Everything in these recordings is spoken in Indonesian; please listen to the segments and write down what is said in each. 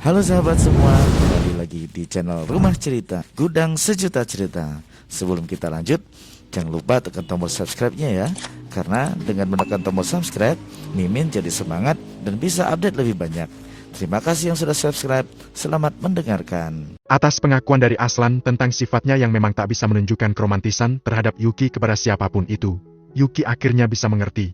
Halo sahabat semua, kembali lagi di channel Rumah Cerita Gudang Sejuta Cerita. Sebelum kita lanjut, jangan lupa tekan tombol subscribe-nya ya. Karena dengan menekan tombol subscribe, Mimin jadi semangat dan bisa update lebih banyak. Terima kasih yang sudah subscribe, selamat mendengarkan. Atas pengakuan dari Aslan tentang sifatnya yang memang tak bisa menunjukkan keromantisan terhadap Yuki kepada siapapun itu, Yuki akhirnya bisa mengerti.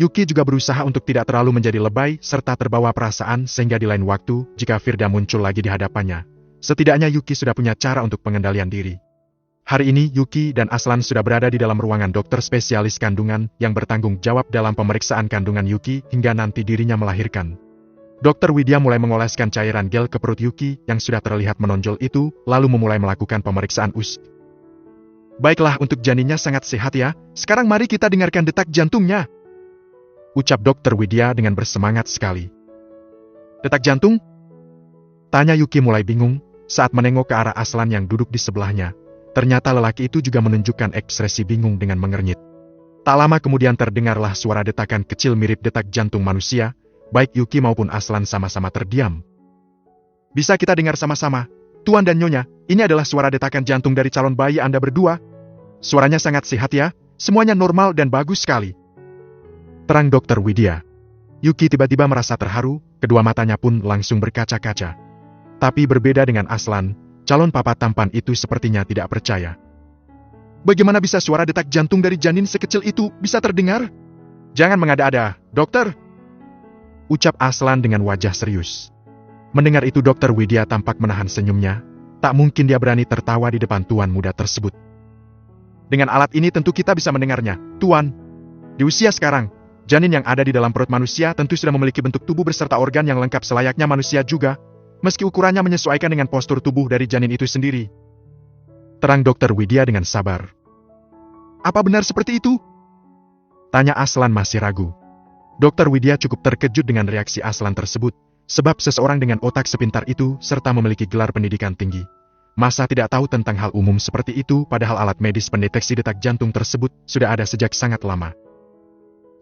Yuki juga berusaha untuk tidak terlalu menjadi lebay serta terbawa perasaan sehingga di lain waktu, jika Firda muncul lagi di hadapannya, setidaknya Yuki sudah punya cara untuk pengendalian diri. Hari ini Yuki dan Aslan sudah berada di dalam ruangan dokter spesialis kandungan yang bertanggung jawab dalam pemeriksaan kandungan Yuki hingga nanti dirinya melahirkan. Dokter Widya mulai mengoleskan cairan gel ke perut Yuki yang sudah terlihat menonjol itu, lalu memulai melakukan pemeriksaan usus. Baiklah, untuk janinnya sangat sehat ya, sekarang mari kita dengarkan detak jantungnya, ucap Dokter Widya dengan bersemangat sekali. Detak jantung? Tanya Yuki mulai bingung saat menengok ke arah Aslan yang duduk di sebelahnya. Ternyata lelaki itu juga menunjukkan ekspresi bingung dengan mengernyit. Tak lama kemudian terdengarlah suara detakan kecil mirip detak jantung manusia. Baik Yuki maupun Aslan sama-sama terdiam. Bisa kita dengar sama-sama, Tuan dan Nyonya, ini adalah suara detakan jantung dari calon bayi Anda berdua. Suaranya sangat sehat ya, semuanya normal dan bagus sekali, terang Dokter Widya. Yuki tiba-tiba merasa terharu, kedua matanya pun langsung berkaca-kaca. Tapi berbeda dengan Aslan, calon papa tampan itu sepertinya tidak percaya. Bagaimana bisa suara detak jantung dari janin sekecil itu bisa terdengar? Jangan mengada-ada, dokter, ucap Aslan dengan wajah serius. Mendengar itu Dokter Widya tampak menahan senyumnya, tak mungkin dia berani tertawa di depan tuan muda tersebut. Dengan alat ini tentu kita bisa mendengarnya, Tuan. Di usia sekarang, janin yang ada di dalam perut manusia tentu sudah memiliki bentuk tubuh beserta organ yang lengkap selayaknya manusia juga, meski ukurannya menyesuaikan dengan postur tubuh dari janin itu sendiri, terang Dokter Widya dengan sabar. Apa benar seperti itu? Tanya Aslan masih ragu. Dokter Widya cukup terkejut dengan reaksi Aslan tersebut, sebab seseorang dengan otak sepintar itu serta memiliki gelar pendidikan tinggi, masa tidak tahu tentang hal umum seperti itu, padahal alat medis pendeteksi detak jantung tersebut sudah ada sejak sangat lama.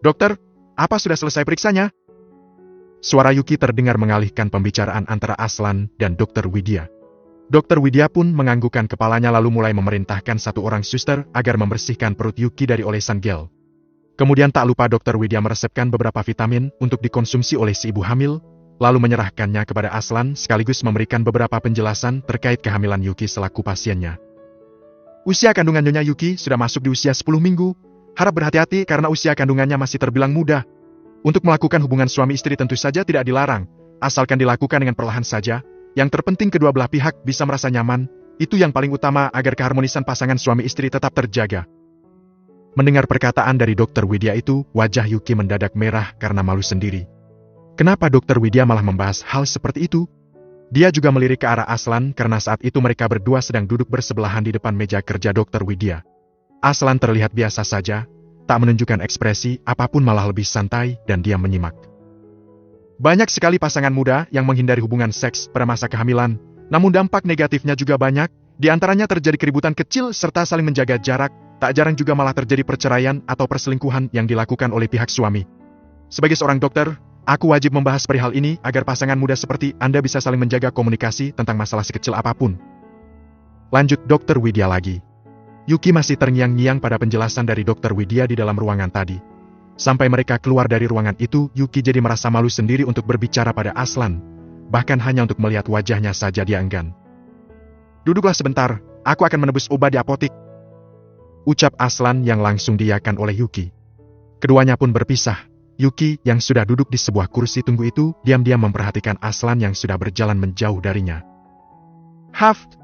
Dokter, apa sudah selesai periksanya? Suara Yuki terdengar mengalihkan pembicaraan antara Aslan dan Dokter Widya. Dokter Widya pun menganggukkan kepalanya lalu mulai memerintahkan satu orang suster agar membersihkan perut Yuki dari olesan gel. Kemudian tak lupa Dokter Widya meresepkan beberapa vitamin untuk dikonsumsi oleh si ibu hamil, lalu menyerahkannya kepada Aslan sekaligus memberikan beberapa penjelasan terkait kehamilan Yuki selaku pasiennya. Usia kandungan Nyonya Yuki sudah masuk di usia 10 minggu. Harap berhati-hati karena usia kandungannya masih terbilang muda. Untuk melakukan hubungan suami istri tentu saja tidak dilarang, asalkan dilakukan dengan perlahan saja. Yang terpenting kedua belah pihak bisa merasa nyaman, itu yang paling utama agar keharmonisan pasangan suami istri tetap terjaga. Mendengar perkataan dari Dokter Widya itu, wajah Yuki mendadak merah karena malu sendiri. Kenapa Dokter Widya malah membahas hal seperti itu? Dia juga melirik ke arah Aslan karena saat itu mereka berdua sedang duduk bersebelahan di depan meja kerja Dokter Widya. Aslan terlihat biasa saja, tak menunjukkan ekspresi apapun, malah lebih santai dan diam menyimak. Banyak sekali pasangan muda yang menghindari hubungan seks pada masa kehamilan, namun dampak negatifnya juga banyak, di antaranya terjadi keributan kecil serta saling menjaga jarak, tak jarang juga malah terjadi perceraian atau perselingkuhan yang dilakukan oleh pihak suami. Sebagai seorang dokter, aku wajib membahas perihal ini agar pasangan muda seperti Anda bisa saling menjaga komunikasi tentang masalah sekecil apapun, lanjut Dokter Widya lagi. Yuki masih terngiang-ngiang pada penjelasan dari Dokter Widya di dalam ruangan tadi. Sampai mereka keluar dari ruangan itu, Yuki jadi merasa malu sendiri untuk berbicara pada Aslan. Bahkan hanya untuk melihat wajahnya saja dia enggan. Duduklah sebentar, aku akan menebus obat di apotik, ucap Aslan yang langsung diiyakan oleh Yuki. Keduanya pun berpisah. Yuki yang sudah duduk di sebuah kursi tunggu itu, diam-diam memperhatikan Aslan yang sudah berjalan menjauh darinya. Haft!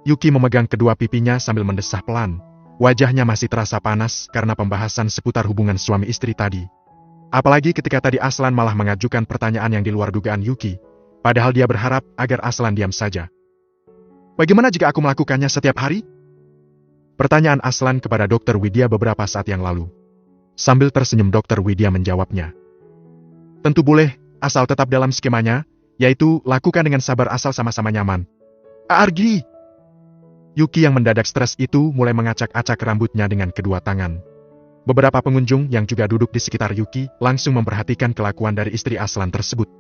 Yuki memegang kedua pipinya sambil mendesah pelan. Wajahnya masih terasa panas karena pembahasan seputar hubungan suami istri tadi. Apalagi ketika tadi Aslan malah mengajukan pertanyaan yang di luar dugaan Yuki. Padahal dia berharap agar Aslan diam saja. Bagaimana jika aku melakukannya setiap hari? Pertanyaan Aslan kepada Dokter Widya beberapa saat yang lalu. Sambil tersenyum Dokter Widya menjawabnya. Tentu boleh, asal tetap dalam skemanya, yaitu lakukan dengan sabar asal sama-sama nyaman. Argi! Yuki yang mendadak stres itu mulai mengacak-acak rambutnya dengan kedua tangan. Beberapa pengunjung yang juga duduk di sekitar Yuki langsung memperhatikan kelakuan dari istri Aslan tersebut.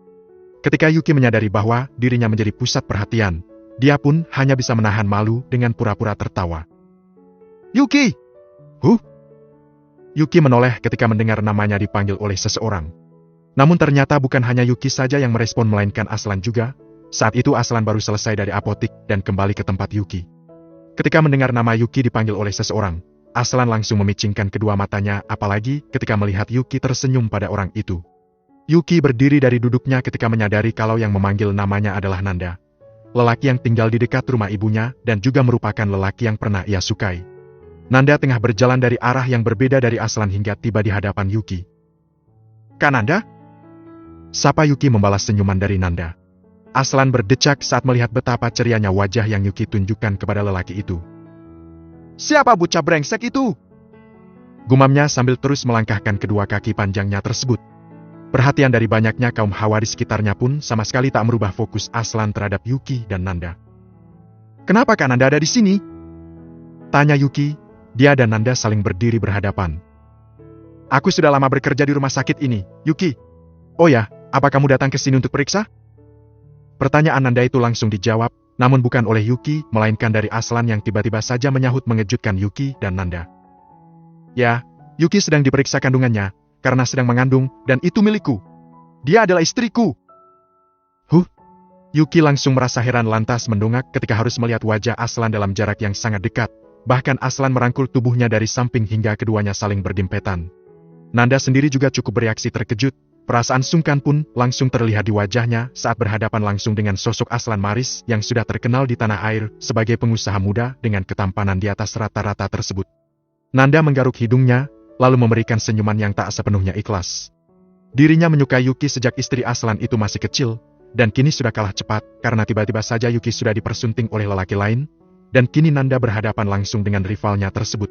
Ketika Yuki menyadari bahwa dirinya menjadi pusat perhatian, dia pun hanya bisa menahan malu dengan pura-pura tertawa. Yuki! Yuki menoleh ketika mendengar namanya dipanggil oleh seseorang. Namun ternyata bukan hanya Yuki saja yang merespon melainkan Aslan juga. Saat itu Aslan baru selesai dari apotik dan kembali ke tempat Yuki. Ketika mendengar nama Yuki dipanggil oleh seseorang, Aslan langsung memicingkan kedua matanya apalagi ketika melihat Yuki tersenyum pada orang itu. Yuki berdiri dari duduknya ketika menyadari kalau yang memanggil namanya adalah Nanda. Lelaki yang tinggal di dekat rumah ibunya dan juga merupakan lelaki yang pernah ia sukai. Nanda tengah berjalan dari arah yang berbeda dari Aslan hingga tiba di hadapan Yuki. "Kak Nanda?" Sapa Yuki membalas senyuman dari Nanda. Aslan berdecak saat melihat betapa cerianya wajah yang Yuki tunjukkan kepada lelaki itu. "Siapa bocah brengsek itu?" Gumamnya sambil terus melangkahkan kedua kaki panjangnya tersebut. Perhatian dari banyaknya kaum hawa di sekitarnya pun sama sekali tak merubah fokus Aslan terhadap Yuki dan Nanda. "Kenapa Kak Nanda ada di sini?" Tanya Yuki. Dia dan Nanda saling berdiri berhadapan. "Aku sudah lama bekerja di rumah sakit ini, Yuki. Oh ya, apa kamu datang ke sini untuk periksa?" Pertanyaan Nanda itu langsung dijawab, namun bukan oleh Yuki, melainkan dari Aslan yang tiba-tiba saja menyahut mengejutkan Yuki dan Nanda. "Ya, Yuki sedang diperiksa kandungannya, karena sedang mengandung, dan itu milikku. Dia adalah istriku." Yuki langsung merasa heran lantas mendongak ketika harus melihat wajah Aslan dalam jarak yang sangat dekat. Bahkan Aslan merangkul tubuhnya dari samping hingga keduanya saling berdempetan. Nanda sendiri juga cukup bereaksi terkejut. Perasaan sungkan pun langsung terlihat di wajahnya saat berhadapan langsung dengan sosok Aslan Maris yang sudah terkenal di tanah air sebagai pengusaha muda dengan ketampanan di atas rata-rata tersebut. Nanda menggaruk hidungnya, lalu memberikan senyuman yang tak sepenuhnya ikhlas. Dirinya menyukai Yuki sejak istri Aslan itu masih kecil, dan kini sudah kalah cepat karena tiba-tiba saja Yuki sudah dipersunting oleh lelaki lain, dan kini Nanda berhadapan langsung dengan rivalnya tersebut.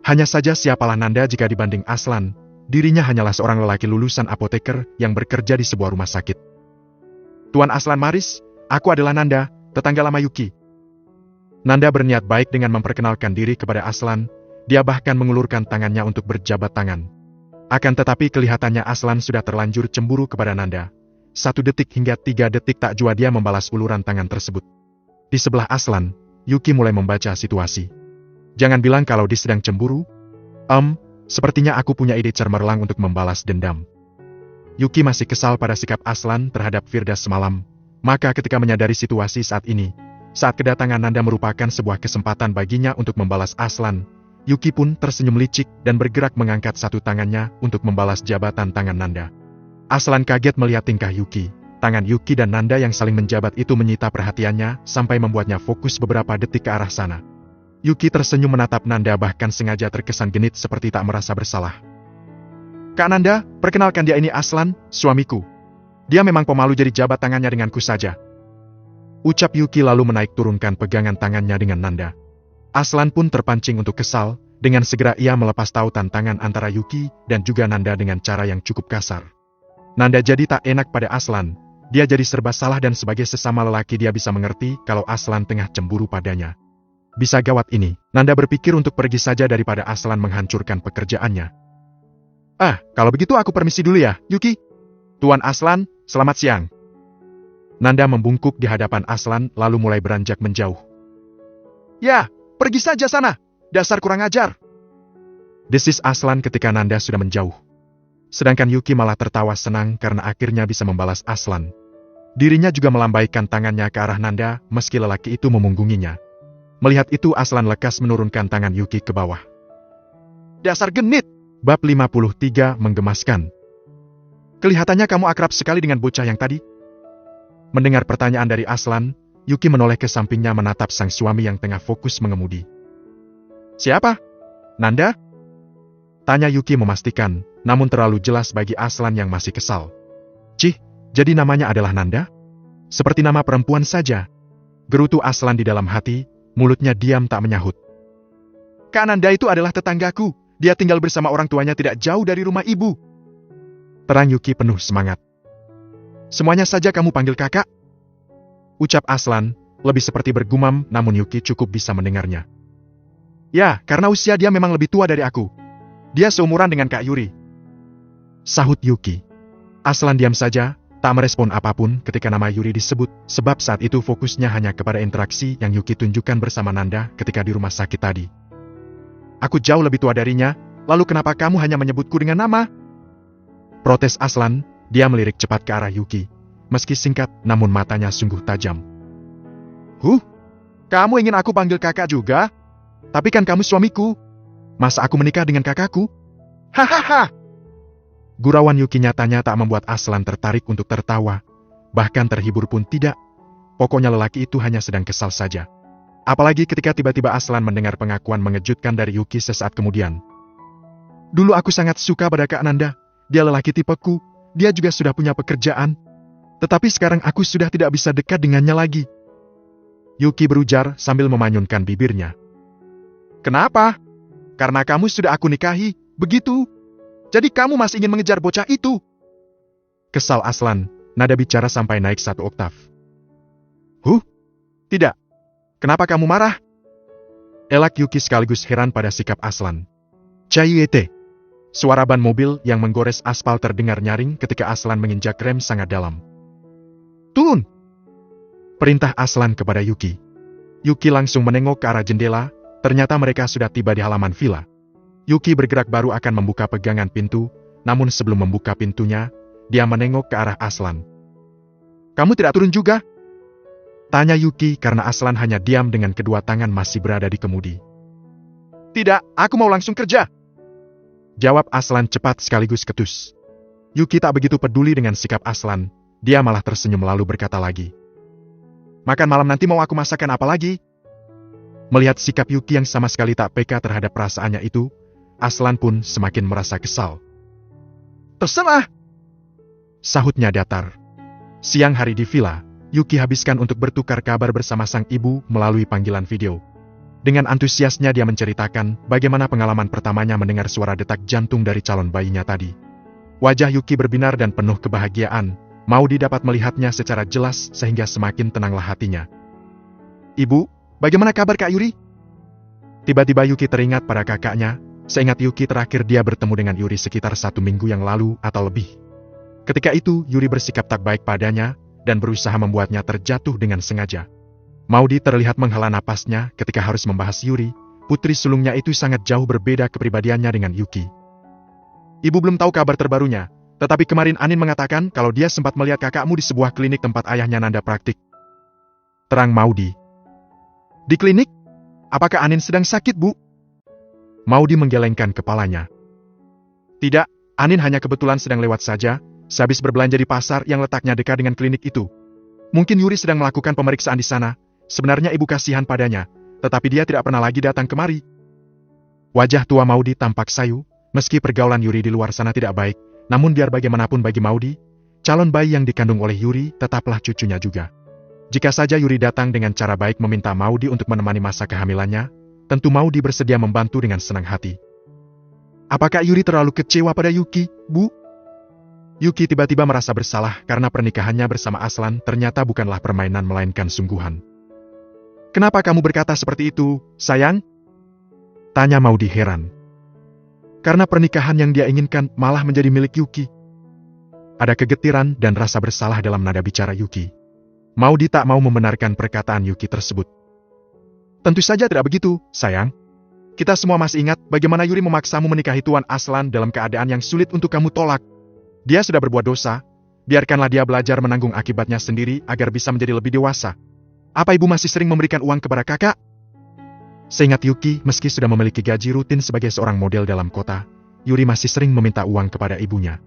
Hanya saja siapalah Nanda jika dibanding Aslan, dirinya hanyalah seorang lelaki lulusan apoteker yang bekerja di sebuah rumah sakit. "Tuan Aslan Maris, aku adalah Nanda, tetangga lama Yuki." Nanda berniat baik dengan memperkenalkan diri kepada Aslan, dia bahkan mengulurkan tangannya untuk berjabat tangan. Akan tetapi kelihatannya Aslan sudah terlanjur cemburu kepada Nanda. 1 detik hingga 3 detik tak jua dia membalas uluran tangan tersebut. Di sebelah Aslan, Yuki mulai membaca situasi. "Jangan bilang kalau dia sedang cemburu." Sepertinya aku punya ide cemerlang untuk membalas dendam." Yuki masih kesal pada sikap Aslan terhadap Firdas semalam. Maka ketika menyadari situasi saat ini, saat kedatangan Nanda merupakan sebuah kesempatan baginya untuk membalas Aslan, Yuki pun tersenyum licik dan bergerak mengangkat satu tangannya untuk membalas jabatan tangan Nanda. Aslan kaget melihat tingkah Yuki. Tangan Yuki dan Nanda yang saling menjabat itu menyita perhatiannya sampai membuatnya fokus beberapa detik ke arah sana. Yuki tersenyum menatap Nanda bahkan sengaja terkesan genit seperti tak merasa bersalah. "Kak Nanda, perkenalkan dia ini Aslan, suamiku. Dia memang pemalu jadi jabat tangannya denganku saja." Ucap Yuki lalu menaik turunkan pegangan tangannya dengan Nanda. Aslan pun terpancing untuk kesal, dengan segera ia melepas tautan tangan antara Yuki dan juga Nanda dengan cara yang cukup kasar. Nanda jadi tak enak pada Aslan. Dia jadi serba salah dan sebagai sesama lelaki dia bisa mengerti kalau Aslan tengah cemburu padanya. Bisa gawat ini, Nanda berpikir untuk pergi saja daripada Aslan menghancurkan pekerjaannya. Kalau begitu aku permisi dulu ya, Yuki." "Tuan Aslan, selamat siang." Nanda membungkuk di hadapan Aslan lalu mulai beranjak menjauh. "Ya, pergi saja sana, dasar kurang ajar," desis Aslan ketika Nanda sudah menjauh. Sedangkan Yuki malah tertawa senang karena akhirnya bisa membalas Aslan. Dirinya juga melambaikan tangannya ke arah Nanda meski lelaki itu memunggunginya. Melihat itu Aslan lekas menurunkan tangan Yuki ke bawah. "Dasar genit!" Bab 53 menggemaskan. "Kelihatannya kamu akrab sekali dengan bocah yang tadi." Mendengar pertanyaan dari Aslan, Yuki menoleh ke sampingnya menatap sang suami yang tengah fokus mengemudi. "Siapa? Nanda?" Tanya Yuki memastikan, namun terlalu jelas bagi Aslan yang masih kesal. "Cih, jadi namanya adalah Nanda? Seperti nama perempuan saja." Gerutu Aslan di dalam hati, mulutnya diam tak menyahut. "Kak Nanda itu adalah tetanggaku, dia tinggal bersama orang tuanya tidak jauh dari rumah ibu." Terang Yuki penuh semangat. "Semuanya saja kamu panggil kakak?" Ucap Aslan, lebih seperti bergumam namun Yuki cukup bisa mendengarnya. "Ya, karena usia dia memang lebih tua dari aku. Dia seumuran dengan Kak Yuri," sahut Yuki. Aslan diam saja, tak merespon apapun ketika nama Yuri disebut, sebab saat itu fokusnya hanya kepada interaksi yang Yuki tunjukkan bersama Nanda ketika di rumah sakit tadi. Aku jauh lebih tua darinya, lalu kenapa kamu hanya menyebutku dengan nama? Protes Aslan, dia melirik cepat ke arah Yuki. Meski singkat, namun matanya sungguh tajam. Kamu ingin aku panggil kakak juga? Tapi kan kamu suamiku. Masa aku menikah dengan kakakku? Hahaha! Gurauan Yuki nyatanya tak membuat Aslan tertarik untuk tertawa. Bahkan terhibur pun tidak. Pokoknya lelaki itu hanya sedang kesal saja. Apalagi ketika tiba-tiba Aslan mendengar pengakuan mengejutkan dari Yuki sesaat kemudian. Dulu aku sangat suka pada Kak Nanda. Dia lelaki tipeku. Dia juga sudah punya pekerjaan. Tetapi sekarang aku sudah tidak bisa dekat dengannya lagi. Yuki berujar sambil memanyunkan bibirnya. Kenapa? Karena kamu sudah aku nikahi, begitu? Jadi kamu masih ingin mengejar bocah itu? Kesal Aslan, nada bicara sampai naik 1 oktav. Tidak. Kenapa kamu marah? Elak Yuki sekaligus heran pada sikap Aslan. Cayete. Suara ban mobil yang menggores aspal terdengar nyaring ketika Aslan menginjak rem sangat dalam. Turun! Perintah Aslan kepada Yuki. Yuki langsung menengok ke arah jendela, ternyata mereka sudah tiba di halaman villa. Yuki bergerak baru akan membuka pegangan pintu, namun sebelum membuka pintunya, dia menengok ke arah Aslan. Kamu tidak turun juga? Tanya Yuki karena Aslan hanya diam dengan kedua tangan masih berada di kemudi. Tidak, aku mau langsung kerja. Jawab Aslan cepat sekaligus ketus. Yuki tak begitu peduli dengan sikap Aslan, dia malah tersenyum lalu berkata lagi. Makan malam nanti mau aku masakan apa lagi? Melihat sikap Yuki yang sama sekali tak peka terhadap perasaannya itu, Aslan pun semakin merasa kesal. Terserah! Sahutnya datar. Siang hari di villa, Yuki habiskan untuk bertukar kabar bersama sang ibu melalui panggilan video. Dengan antusiasnya dia menceritakan bagaimana pengalaman pertamanya mendengar suara detak jantung dari calon bayinya tadi. Wajah Yuki berbinar dan penuh kebahagiaan, Maudi dapat melihatnya secara jelas sehingga semakin tenanglah hatinya. Ibu, bagaimana kabar Kak Yuri? Tiba-tiba Yuki teringat pada kakaknya. Seingat Yuki terakhir dia bertemu dengan Yuri sekitar 1 minggu yang lalu atau lebih. Ketika itu Yuri bersikap tak baik padanya dan berusaha membuatnya terjatuh dengan sengaja. Maudi terlihat menghela napasnya ketika harus membahas Yuri. Putri sulungnya itu sangat jauh berbeda kepribadiannya dengan Yuki. Ibu belum tahu kabar terbarunya, tetapi kemarin Anin mengatakan kalau dia sempat melihat kakakmu di sebuah klinik tempat ayahnya Nanda praktik. Terang Maudi. Di klinik? Apakah Anin sedang sakit, Bu? Maudi menggelengkan kepalanya. Tidak, Anin hanya kebetulan sedang lewat saja, sehabis berbelanja di pasar yang letaknya dekat dengan klinik itu. Mungkin Yuri sedang melakukan pemeriksaan di sana, sebenarnya ibu kasihan padanya, tetapi dia tidak pernah lagi datang kemari. Wajah tua Maudi tampak sayu, meski pergaulan Yuri di luar sana tidak baik, namun biar bagaimanapun bagi Maudi, calon bayi yang dikandung oleh Yuri tetaplah cucunya juga. Jika saja Yuri datang dengan cara baik meminta Maudi untuk menemani masa kehamilannya, tentu Maudi bersedia membantu dengan senang hati. Apakah Yuri terlalu kecewa pada Yuki, Bu? Yuki tiba-tiba merasa bersalah karena pernikahannya bersama Aslan ternyata bukanlah permainan melainkan sungguhan. Kenapa kamu berkata seperti itu, sayang? Tanya Maudi heran. Karena pernikahan yang dia inginkan malah menjadi milik Yuki. Ada kegetiran dan rasa bersalah dalam nada bicara Yuki. Maudi tak mau membenarkan perkataan Yuki tersebut. Tentu saja tidak begitu, sayang. Kita semua masih ingat bagaimana Yuri memaksamu menikahi Tuan Aslan dalam keadaan yang sulit untuk kamu tolak. Dia sudah berbuat dosa, biarkanlah dia belajar menanggung akibatnya sendiri agar bisa menjadi lebih dewasa. Apa ibu masih sering memberikan uang kepada kakak? Seingat Yuki, meski sudah memiliki gaji rutin sebagai seorang model dalam kota, Yuri masih sering meminta uang kepada ibunya.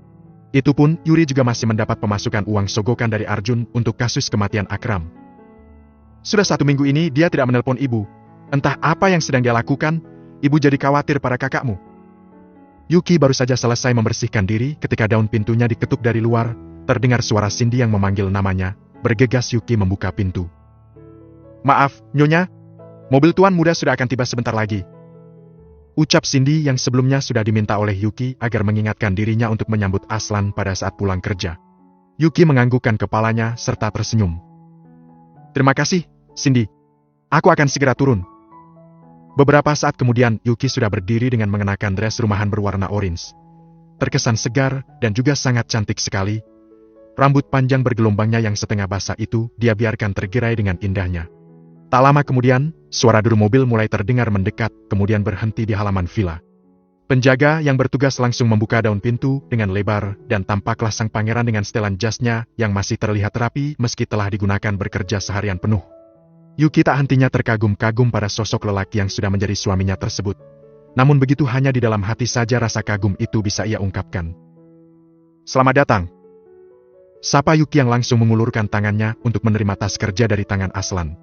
Itu pun, Yuri juga masih mendapat pemasukan uang sogokan dari Arjun untuk kasus kematian Akram. Sudah 1 minggu ini dia tidak menelpon ibu. Entah apa yang sedang dia lakukan, ibu jadi khawatir pada kakakmu. Yuki baru saja selesai membersihkan diri ketika daun pintunya diketuk dari luar, terdengar suara Cindy yang memanggil namanya. Bergegas Yuki membuka pintu. Maaf, Nyonya. Mobil tuan muda sudah akan tiba sebentar lagi. Ucap Cindy yang sebelumnya sudah diminta oleh Yuki agar mengingatkan dirinya untuk menyambut Aslan pada saat pulang kerja. Yuki menganggukkan kepalanya serta tersenyum. Terima kasih, Cindy. Aku akan segera turun. Beberapa saat kemudian, Yuki sudah berdiri dengan mengenakan dress rumahan berwarna orange. Terkesan segar dan juga sangat cantik sekali. Rambut panjang bergelombangnya yang setengah basah itu dia biarkan tergerai dengan indahnya. Tak lama kemudian, suara deru mobil mulai terdengar mendekat, kemudian berhenti di halaman villa. Penjaga yang bertugas langsung membuka daun pintu dengan lebar, dan tampaklah sang pangeran dengan setelan jasnya yang masih terlihat rapi meski telah digunakan bekerja seharian penuh. Yuki tak hentinya terkagum-kagum pada sosok lelaki yang sudah menjadi suaminya tersebut. Namun begitu hanya di dalam hati saja rasa kagum itu bisa ia ungkapkan. "Selamat datang," sapa Yuki yang langsung mengulurkan tangannya untuk menerima tas kerja dari tangan Aslan.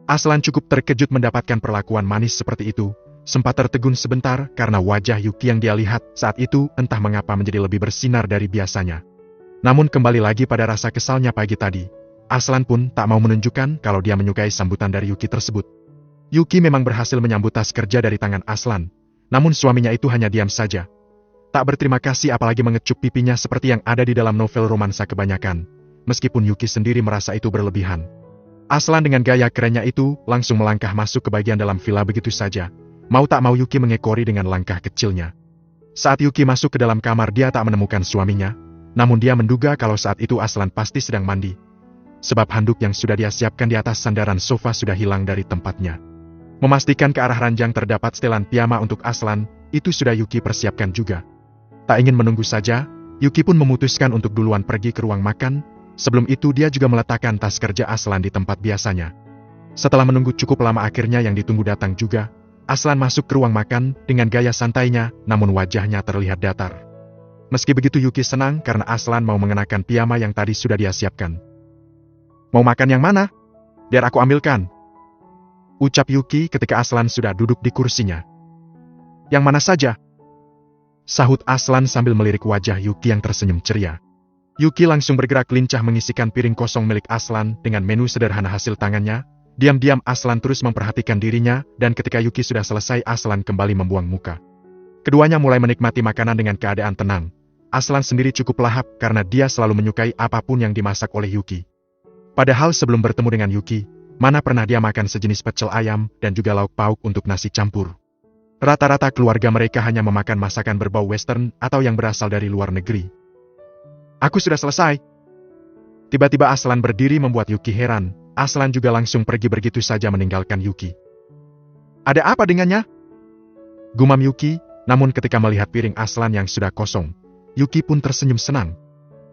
Aslan cukup terkejut mendapatkan perlakuan manis seperti itu. Sempat tertegun sebentar karena wajah Yuki yang dia lihat saat itu entah mengapa menjadi lebih bersinar dari biasanya. Namun kembali lagi pada rasa kesalnya pagi tadi, Aslan pun tak mau menunjukkan kalau dia menyukai sambutan dari Yuki tersebut. Yuki memang berhasil menyambut tas kerja dari tangan Aslan, namun suaminya itu hanya diam saja. Tak berterima kasih apalagi mengecup pipinya seperti yang ada di dalam novel romansa kebanyakan, meskipun Yuki sendiri merasa itu berlebihan. Aslan dengan gaya kerennya itu langsung melangkah masuk ke bagian dalam villa begitu saja. Mau tak mau Yuki mengekori dengan langkah kecilnya. Saat Yuki masuk ke dalam kamar dia tak menemukan suaminya, namun dia menduga kalau saat itu Aslan pasti sedang mandi. Sebab handuk yang sudah dia siapkan di atas sandaran sofa sudah hilang dari tempatnya. Memastikan ke arah ranjang terdapat setelan piyama untuk Aslan, itu sudah Yuki persiapkan juga. Tak ingin menunggu saja, Yuki pun memutuskan untuk duluan pergi ke ruang makan, sebelum itu dia juga meletakkan tas kerja Aslan di tempat biasanya. Setelah menunggu cukup lama akhirnya yang ditunggu datang juga. Aslan masuk ke ruang makan dengan gaya santainya, namun wajahnya terlihat datar. Meski begitu Yuki senang karena Aslan mau mengenakan piyama yang tadi sudah dia siapkan. "Mau makan yang mana? Biar aku ambilkan," ucap Yuki ketika Aslan sudah duduk di kursinya. "Yang mana saja?" sahut Aslan sambil melirik wajah Yuki yang tersenyum ceria. Yuki langsung bergerak lincah mengisikan piring kosong milik Aslan dengan menu sederhana hasil tangannya. Diam-diam Aslan terus memperhatikan dirinya, dan ketika Yuki sudah selesai Aslan kembali membuang muka. Keduanya mulai menikmati makanan dengan keadaan tenang. Aslan sendiri cukup lahap karena dia selalu menyukai apapun yang dimasak oleh Yuki. Padahal sebelum bertemu dengan Yuki, mana pernah dia makan sejenis pecel ayam dan juga lauk pauk untuk nasi campur. Rata-rata keluarga mereka hanya memakan masakan berbau western atau yang berasal dari luar negeri. "Aku sudah selesai." Tiba-tiba Aslan berdiri membuat Yuki heran. Aslan juga langsung pergi begitu saja meninggalkan Yuki. "Ada apa dengannya?" gumam Yuki, namun ketika melihat piring Aslan yang sudah kosong, Yuki pun tersenyum senang.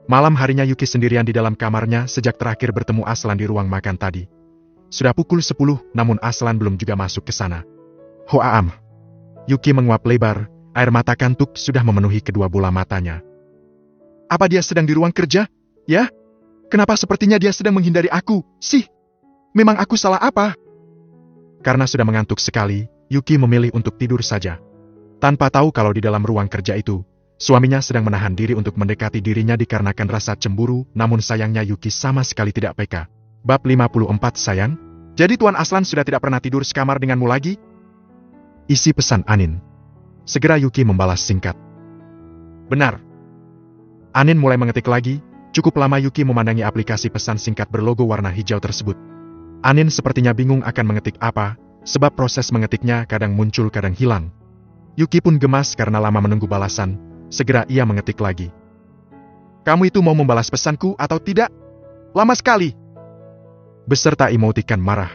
Malam harinya Yuki sendirian di dalam kamarnya sejak terakhir bertemu Aslan di ruang makan tadi. Sudah pukul 10, namun Aslan belum juga masuk ke sana. "Hoaam." Yuki menguap lebar, air mata kantuk sudah memenuhi kedua bola matanya. "Apa dia sedang di ruang kerja? Ya? Kenapa sepertinya dia sedang menghindari aku, sih? Memang aku salah apa?" Karena sudah mengantuk sekali, Yuki memilih untuk tidur saja. Tanpa tahu kalau di dalam ruang kerja itu, suaminya sedang menahan diri untuk mendekati dirinya dikarenakan rasa cemburu, namun sayangnya Yuki sama sekali tidak peka. Bab 54 sayang, jadi Tuan Aslan sudah tidak pernah tidur sekamar denganmu lagi? Isi pesan Anin. Segera Yuki membalas singkat. "Benar." Anin mulai mengetik lagi. Cukup lama Yuki memandangi aplikasi pesan singkat berlogo warna hijau tersebut. Anin sepertinya bingung akan mengetik apa, sebab proses mengetiknya kadang muncul kadang hilang. Yuki pun gemas karena lama menunggu balasan, segera ia mengetik lagi. "Kamu itu mau membalas pesanku atau tidak? Lama sekali." Beserta emotikan marah.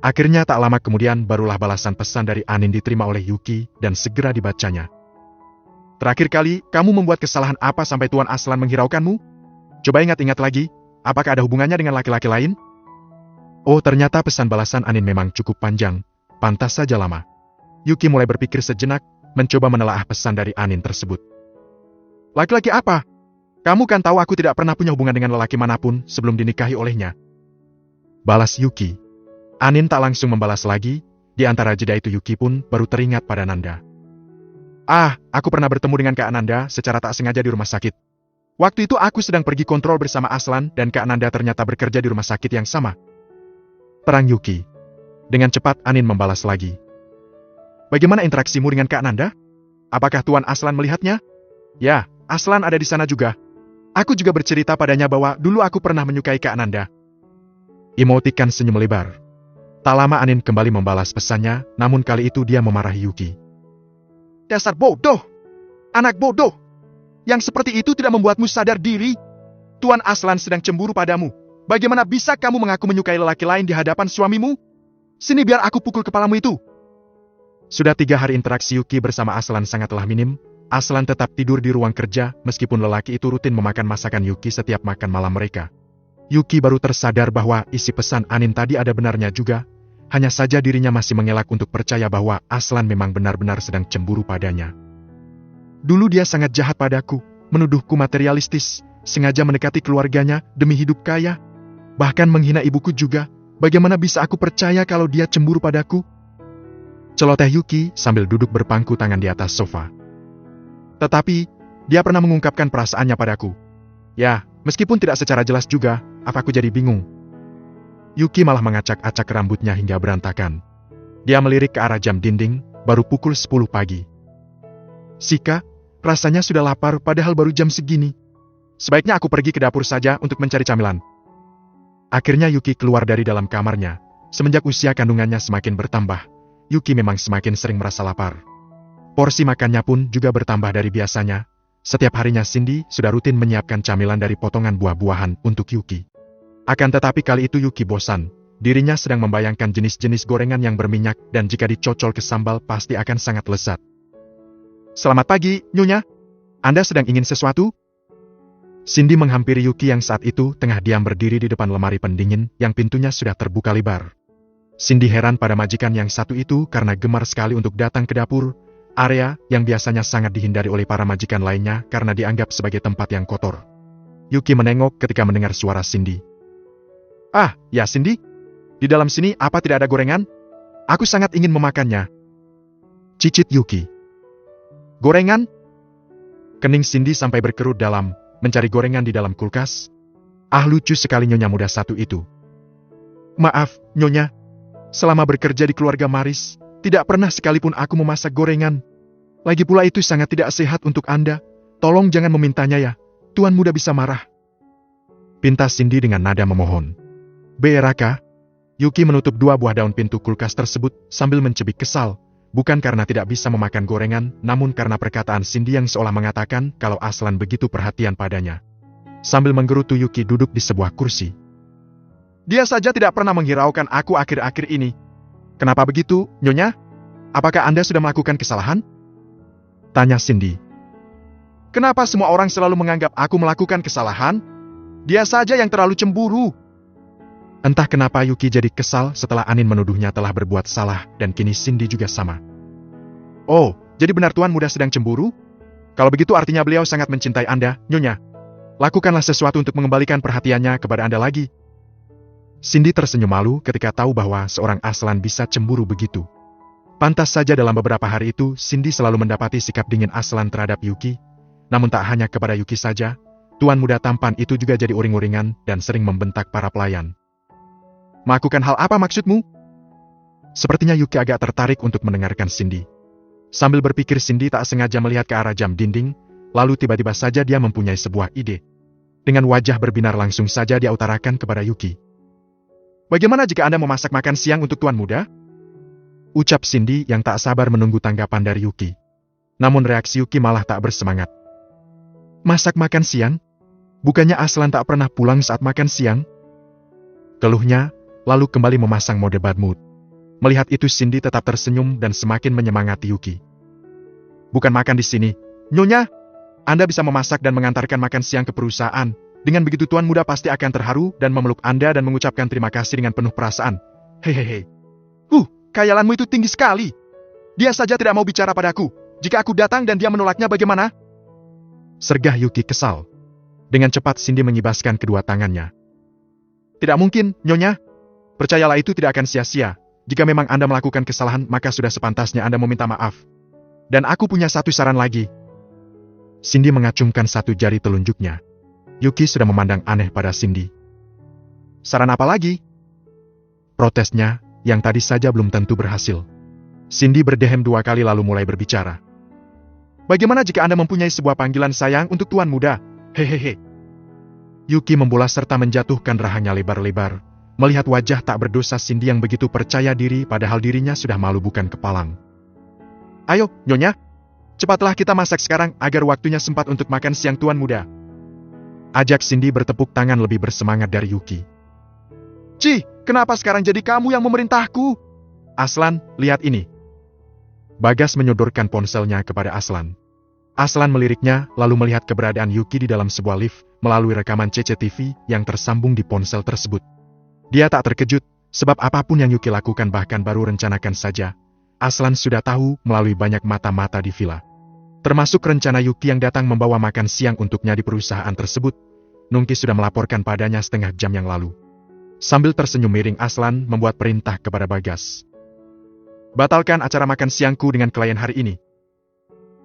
Akhirnya tak lama kemudian barulah balasan pesan dari Anin diterima oleh Yuki dan segera dibacanya. "Terakhir kali, kamu membuat kesalahan apa sampai Tuan Aslan menghiraukanmu? Coba ingat-ingat lagi, apakah ada hubungannya dengan laki-laki lain?" Oh, ternyata pesan balasan Anin memang cukup panjang, pantas saja lama. Yuki mulai berpikir sejenak, mencoba menelaah pesan dari Anin tersebut. "Laki-laki apa? Kamu kan tahu aku tidak pernah punya hubungan dengan lelaki manapun sebelum dinikahi olehnya," balas Yuki. Anin tak langsung membalas lagi, di antara jeda itu Yuki pun baru teringat pada Nanda. Aku pernah bertemu dengan Kak Nanda secara tak sengaja di rumah sakit. Waktu itu aku sedang pergi kontrol bersama Aslan dan Kak Nanda ternyata bekerja di rumah sakit yang sama. Terang Yuki. Dengan cepat Anin membalas lagi. "Bagaimana interaksimu dengan Kak Nanda? Apakah Tuan Aslan melihatnya?" "Ya, Aslan ada di sana juga. Aku juga bercerita padanya bahwa dulu aku pernah menyukai Kak Nanda." Emotikan senyum lebar. Tak lama Anin kembali membalas pesannya, namun kali itu dia memarahi Yuki. "Dasar bodoh! Anak bodoh! Yang seperti itu tidak membuatmu sadar diri. Tuan Aslan sedang cemburu padamu. Bagaimana bisa kamu mengaku menyukai lelaki lain di hadapan suamimu? Sini biar aku pukul kepalamu itu. Sudah 3 hari interaksi Yuki bersama Aslan sangatlah minim. Aslan tetap tidur di ruang kerja, meskipun lelaki itu rutin memakan masakan Yuki setiap makan malam mereka. Yuki baru tersadar bahwa isi pesan Anin tadi ada benarnya juga. Hanya saja dirinya masih mengelak untuk percaya bahwa Aslan memang benar-benar sedang cemburu padanya. Dulu dia sangat jahat padaku, menuduhku materialistis, sengaja mendekati keluarganya demi hidup kaya. Bahkan menghina ibuku juga. Bagaimana bisa aku percaya kalau dia cemburu padaku? Celoteh Yuki sambil duduk berpangku tangan di atas sofa. Tetapi, dia pernah mengungkapkan perasaannya padaku. Ya, meskipun tidak secara jelas juga, aku jadi bingung. Yuki malah mengacak-acak rambutnya hingga berantakan. Dia melirik ke arah jam dinding, baru pukul 10 pagi. Sika, rasanya sudah lapar padahal baru jam segini. Sebaiknya aku pergi ke dapur saja untuk mencari camilan. Akhirnya Yuki keluar dari dalam kamarnya. Semenjak usia kandungannya semakin bertambah, Yuki memang semakin sering merasa lapar. Porsi makannya pun juga bertambah dari biasanya. Setiap harinya Cindy sudah rutin menyiapkan camilan dari potongan buah-buahan untuk Yuki. Akan tetapi kali itu Yuki bosan. Dirinya sedang membayangkan jenis-jenis gorengan yang berminyak dan jika dicocol ke sambal pasti akan sangat lezat. Selamat pagi, Nyonya. Anda sedang ingin sesuatu? Cindy menghampiri Yuki yang saat itu tengah diam berdiri di depan lemari pendingin yang pintunya sudah terbuka lebar. Cindy heran pada majikan yang satu itu karena gemar sekali untuk datang ke dapur, area yang biasanya sangat dihindari oleh para majikan lainnya karena dianggap sebagai tempat yang kotor. Yuki menengok ketika mendengar suara Cindy. Ah, ya Cindy? Di dalam sini apa tidak ada gorengan? Aku sangat ingin memakannya. Cicit Yuki. Gorengan? Kening Cindy sampai berkerut dalam, mencari gorengan di dalam kulkas. Ah, lucu sekali nyonya muda satu itu. Maaf, nyonya. Selama bekerja di keluarga Maris, tidak pernah sekalipun aku memasak gorengan. Lagi pula itu sangat tidak sehat untuk Anda. Tolong jangan memintanya ya, Tuan muda bisa marah. Pinta Cindy dengan nada memohon. Raka. Yuki menutup 2 buah daun pintu kulkas tersebut sambil mencibik kesal. Bukan karena tidak bisa memakan gorengan, namun karena perkataan Cindy yang seolah mengatakan kalau Aslan begitu perhatian padanya. Sambil menggerutu Yuki duduk di sebuah kursi. Dia saja tidak pernah menghiraukan aku akhir-akhir ini. Kenapa begitu, Nyonya? Apakah Anda sudah melakukan kesalahan? Tanya Cindy. Kenapa semua orang selalu menganggap aku melakukan kesalahan? Dia saja yang terlalu cemburu. Entah kenapa Yuki jadi kesal setelah Anin menuduhnya telah berbuat salah dan kini Cindy juga sama. Oh, jadi benar Tuan muda sedang cemburu? Kalau begitu artinya beliau sangat mencintai Anda, Nyonya. Lakukanlah sesuatu untuk mengembalikan perhatiannya kepada Anda lagi. Cindy tersenyum malu ketika tahu bahwa seorang Aslan bisa cemburu begitu. Pantas saja dalam beberapa hari itu, Cindy selalu mendapati sikap dingin Aslan terhadap Yuki. Namun tak hanya kepada Yuki saja, Tuan muda tampan itu juga jadi uring-uringan dan sering membentak para pelayan. Melakukan hal apa maksudmu? Sepertinya Yuki agak tertarik untuk mendengarkan Cindy. Sambil berpikir Cindy tak sengaja melihat ke arah jam dinding, lalu tiba-tiba saja dia mempunyai sebuah ide. Dengan wajah berbinar langsung saja dia utarakan kepada Yuki. Bagaimana jika Anda memasak makan siang untuk Tuan muda? Ucap Cindy yang tak sabar menunggu tanggapan dari Yuki. Namun reaksi Yuki malah tak bersemangat. Masak makan siang? Bukannya Aslan tak pernah pulang saat makan siang? Keluhnya, lalu kembali memasang mode bad mood. Melihat itu Cindy tetap tersenyum dan semakin menyemangati Yuki. Bukan makan di sini, Nyonya. Anda bisa memasak dan mengantarkan makan siang ke perusahaan. Dengan begitu Tuan muda pasti akan terharu dan memeluk Anda dan mengucapkan terima kasih dengan penuh perasaan. Hehehe. Khayalanmu itu tinggi sekali. Dia saja tidak mau bicara padaku. Jika aku datang dan dia menolaknya bagaimana? Sergah Yuki kesal. Dengan cepat Cindy mengibaskan kedua tangannya. Tidak mungkin, Nyonya. Percayalah itu tidak akan sia-sia. Jika memang Anda melakukan kesalahan, maka sudah sepantasnya Anda meminta maaf. Dan aku punya satu saran lagi. Cindy mengacungkan satu jari telunjuknya. Yuki sudah memandang aneh pada Cindy. Saran apa lagi? Protesnya, yang tadi saja belum tentu berhasil. Cindy berdehem 2 kali lalu mulai berbicara. Bagaimana jika Anda mempunyai sebuah panggilan sayang untuk Tuan muda? Hehehe. Yuki membola serta menjatuhkan rahangnya lebar-lebar, melihat wajah tak berdosa Cindy yang begitu percaya diri padahal dirinya sudah malu bukan kepalang. Ayo, Nyonya. Cepatlah kita masak sekarang agar waktunya sempat untuk makan siang Tuan muda. Ajak Cindy bertepuk tangan lebih bersemangat dari Yuki. Cih, kenapa sekarang jadi kamu yang memerintahku? Aslan, lihat ini. Bagas menyodorkan ponselnya kepada Aslan. Aslan meliriknya, lalu melihat keberadaan Yuki di dalam sebuah lift melalui rekaman CCTV yang tersambung di ponsel tersebut. Dia tak terkejut, sebab apapun yang Yuki lakukan bahkan baru rencanakan saja, Aslan sudah tahu melalui banyak mata-mata di villa. Termasuk rencana Yuki yang datang membawa makan siang untuknya di perusahaan tersebut. Nungki sudah melaporkan padanya setengah jam yang lalu. Sambil tersenyum miring, Aslan membuat perintah kepada Bagas. Batalkan acara makan siangku dengan klien hari ini.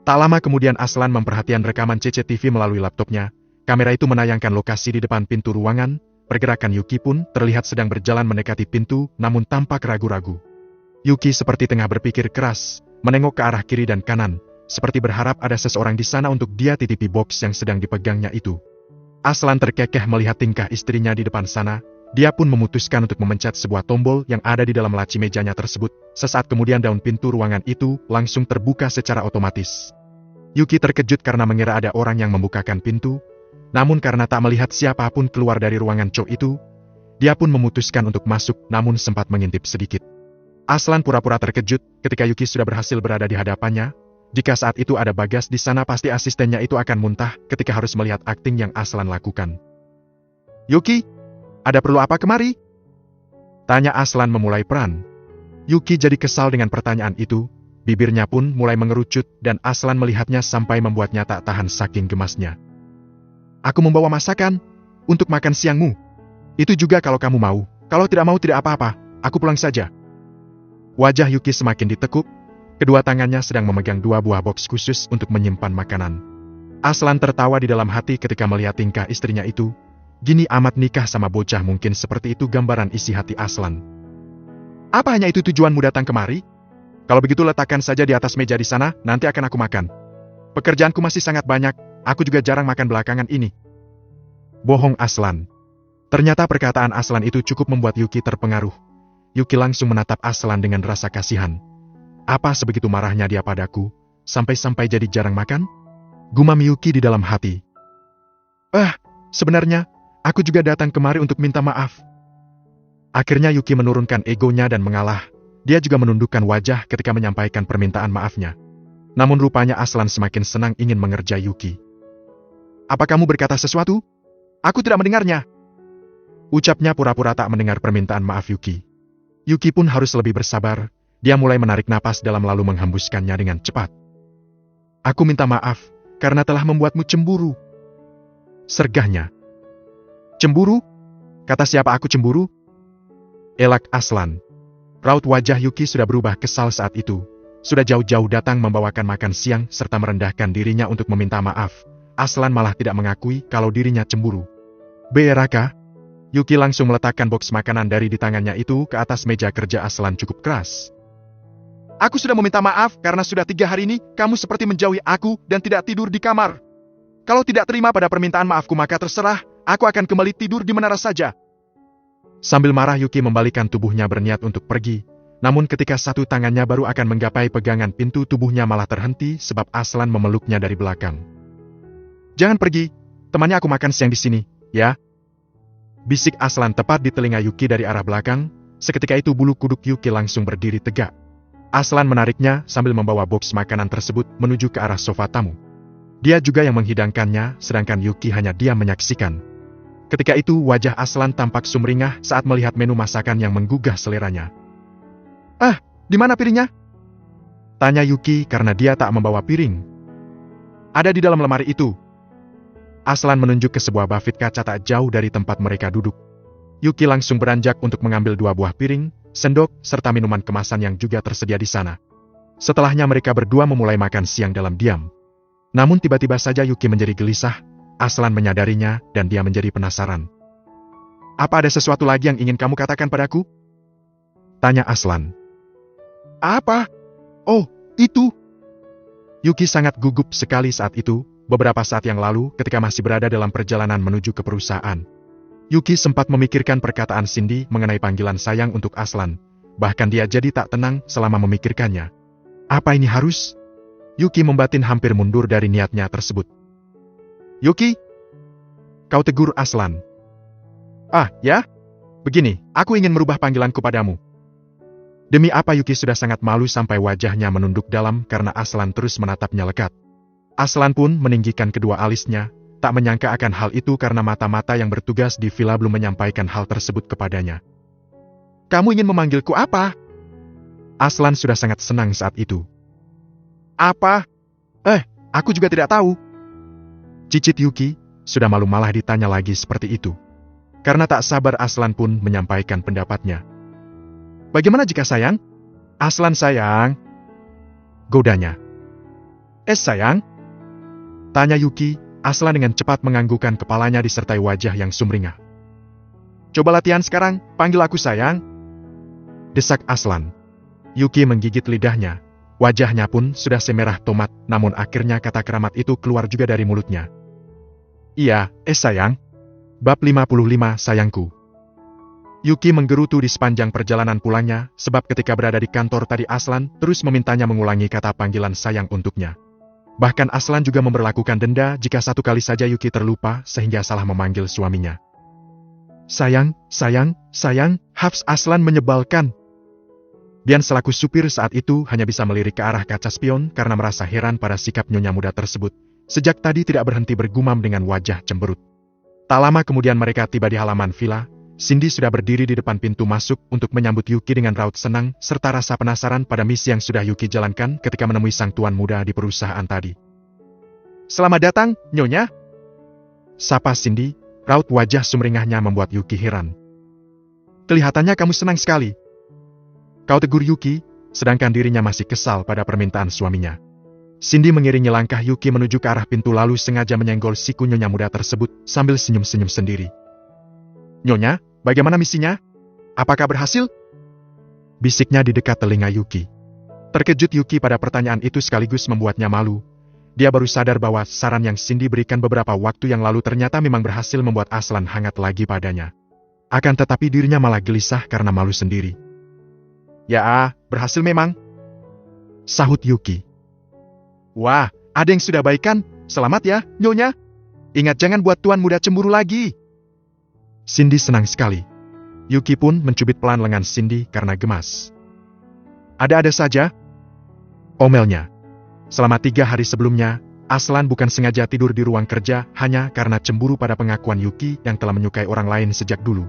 Tak lama kemudian Aslan memperhatikan rekaman CCTV melalui laptopnya. Kamera itu menayangkan lokasi di depan pintu ruangan. Pergerakan Yuki pun terlihat sedang berjalan mendekati pintu, namun tampak ragu-ragu. Yuki seperti tengah berpikir keras, menengok ke arah kiri dan kanan, seperti berharap ada seseorang di sana untuk dia titipi box yang sedang dipegangnya itu. Aslan terkekeh melihat tingkah istrinya di depan sana. Dia pun memutuskan untuk memencet sebuah tombol yang ada di dalam laci mejanya tersebut. Sesaat kemudian daun pintu ruangan itu langsung terbuka secara otomatis. Yuki terkejut karena mengira ada orang yang membukakan pintu. Namun karena tak melihat siapapun keluar dari ruangan cowok itu, dia pun memutuskan untuk masuk namun sempat mengintip sedikit. Aslan pura-pura terkejut ketika Yuki sudah berhasil berada di hadapannya. Jika saat itu ada Bagas di sana, pasti asistennya itu akan muntah ketika harus melihat akting yang Aslan lakukan. Yuki, ada perlu apa kemari? Tanya Aslan memulai peran. Yuki jadi kesal dengan pertanyaan itu, bibirnya pun mulai mengerucut dan Aslan melihatnya sampai membuatnya tak tahan saking gemasnya. Aku membawa masakan untuk makan siangmu. Itu juga kalau kamu mau, kalau tidak mau tidak apa-apa, aku pulang saja. Wajah Yuki semakin ditekuk. Kedua tangannya sedang memegang dua buah box khusus untuk menyimpan makanan. Aslan tertawa di dalam hati ketika melihat tingkah istrinya itu. Gini amat nikah sama bocah, mungkin seperti itu gambaran isi hati Aslan. Apa hanya itu tujuanmu datang kemari? Kalau begitu letakkan saja di atas meja di sana, nanti akan aku makan. Pekerjaanku masih sangat banyak, aku juga jarang makan belakangan ini. Bohong Aslan. Ternyata perkataan Aslan itu cukup membuat Yuki terpengaruh. Yuki langsung menatap Aslan dengan rasa kasihan. Apa sebegitu marahnya dia padaku, sampai-sampai jadi jarang makan? Gumam Yuki di dalam hati. Sebenarnya, aku juga datang kemari untuk minta maaf. Akhirnya Yuki menurunkan egonya dan mengalah. Dia juga menundukkan wajah ketika menyampaikan permintaan maafnya. Namun rupanya Aslan semakin senang ingin mengerjai Yuki. Apa kamu berkata sesuatu? Aku tidak mendengarnya. Ucapnya pura-pura tak mendengar permintaan maaf Yuki. Yuki pun harus lebih bersabar. Dia mulai menarik napas dalam lalu menghembuskannya dengan cepat. Aku minta maaf, karena telah membuatmu cemburu. Sergahnya. Cemburu? Kata siapa aku cemburu? Elak Aslan. Raut wajah Yuki sudah berubah kesal saat itu. Sudah jauh-jauh datang membawakan makan siang serta merendahkan dirinya untuk meminta maaf. Aslan malah tidak mengakui kalau dirinya cemburu. Raka? Yuki langsung meletakkan box makanan dari di tangannya itu ke atas meja kerja Aslan cukup keras. Aku sudah meminta maaf karena sudah 3 hari ini kamu seperti menjauhi aku dan tidak tidur di kamar. Kalau tidak terima pada permintaan maafku maka terserah, aku akan kembali tidur di menara saja. Sambil marah Yuki membalikan tubuhnya berniat untuk pergi. Namun ketika satu tangannya baru akan menggapai pegangan pintu, tubuhnya malah terhenti sebab Aslan memeluknya dari belakang. Jangan pergi, temani aku makan siang di sini, ya? Bisik Aslan tepat di telinga Yuki dari arah belakang. Seketika itu bulu kuduk Yuki langsung berdiri tegak. Aslan menariknya sambil membawa box makanan tersebut menuju ke arah sofa tamu. Dia juga yang menghidangkannya, sedangkan Yuki hanya diam menyaksikan. Ketika itu wajah Aslan tampak sumringah saat melihat menu masakan yang menggugah seleranya. Di mana piringnya? Tanya Yuki karena dia tak membawa piring. Ada di dalam lemari itu. Aslan menunjuk ke sebuah bafit kaca tak jauh dari tempat mereka duduk. Yuki langsung beranjak untuk mengambil 2 buah piring, sendok, serta minuman kemasan yang juga tersedia di sana. Setelahnya mereka berdua memulai makan siang dalam diam. Namun tiba-tiba saja Yuki menjadi gelisah. Aslan menyadarinya dan dia menjadi penasaran. Apa ada sesuatu lagi yang ingin kamu katakan padaku? Tanya Aslan. Apa? Oh, itu. Yuki sangat gugup sekali saat itu, beberapa saat yang lalu ketika masih berada dalam perjalanan menuju ke perusahaan. Yuki sempat memikirkan perkataan Cindy mengenai panggilan sayang untuk Aslan. Bahkan dia jadi tak tenang selama memikirkannya. Apa ini harus? Yuki membatin hampir mundur dari niatnya tersebut. Yuki? Kau tegur Aslan. Ah, ya? Begini, aku ingin merubah panggilanku padamu. Demi apa Yuki sudah sangat malu sampai wajahnya menunduk dalam karena Aslan terus menatapnya lekat. Aslan pun meninggikan kedua alisnya, tak menyangka akan hal itu karena mata-mata yang bertugas di villa belum menyampaikan hal tersebut kepadanya. Kamu ingin memanggilku apa? Aslan sudah sangat senang saat itu. Apa? Aku juga tidak tahu. Cicit Yuki, sudah malu malah ditanya lagi seperti itu. Karena tak sabar Aslan pun menyampaikan pendapatnya. Bagaimana jika sayang? Aslan sayang. Godanya. Sayang? Tanya Yuki, Aslan dengan cepat menganggukkan kepalanya disertai wajah yang sumringah. Coba latihan sekarang, panggil aku sayang. Desak Aslan. Yuki menggigit lidahnya. Wajahnya pun sudah semerah tomat, namun akhirnya kata keramat itu keluar juga dari mulutnya. Iya, sayang. Bab 55 sayangku. Yuki menggerutu di sepanjang perjalanan pulangnya, sebab ketika berada di kantor tadi Aslan terus memintanya mengulangi kata panggilan sayang untuknya. Bahkan Aslan juga memberlakukan denda jika satu kali saja Yuki terlupa sehingga salah memanggil suaminya. Sayang, sayang, sayang, Hafs Aslan menyebalkan. Dian selaku supir saat itu hanya bisa melirik ke arah kaca spion karena merasa heran pada sikap nyonya muda tersebut. Sejak tadi tidak berhenti bergumam dengan wajah cemberut. Tak lama kemudian mereka tiba di halaman villa. Cindy sudah berdiri di depan pintu masuk untuk menyambut Yuki dengan raut senang serta rasa penasaran pada misi yang sudah Yuki jalankan ketika menemui sang tuan muda di perusahaan tadi. Selamat datang, Nyonya. Sapa Cindy, raut wajah sumringahnya membuat Yuki heran. Kelihatannya kamu senang sekali. Kau tegur Yuki, sedangkan dirinya masih kesal pada permintaan suaminya. Cindy mengiringi langkah Yuki menuju ke arah pintu lalu sengaja menyenggol siku nyonya muda tersebut sambil senyum-senyum sendiri. Nyonya, bagaimana misinya? Apakah berhasil? Bisiknya di dekat telinga Yuki. Terkejut Yuki pada pertanyaan itu sekaligus membuatnya malu. Dia baru sadar bahwa saran yang Cindy berikan beberapa waktu yang lalu ternyata memang berhasil membuat Aslan hangat lagi padanya. Akan tetapi dirinya malah gelisah karena malu sendiri. Ya, berhasil memang. Sahut Yuki. Wah, ada yang sudah baikan. Selamat ya, Nyonya. Ingat jangan buat tuan muda cemburu lagi. Cindy senang sekali. Yuki pun mencubit pelan lengan Cindy karena gemas. Ada-ada saja. Omelnya. Selama 3 hari sebelumnya, Aslan bukan sengaja tidur di ruang kerja hanya karena cemburu pada pengakuan Yuki yang telah menyukai orang lain sejak dulu.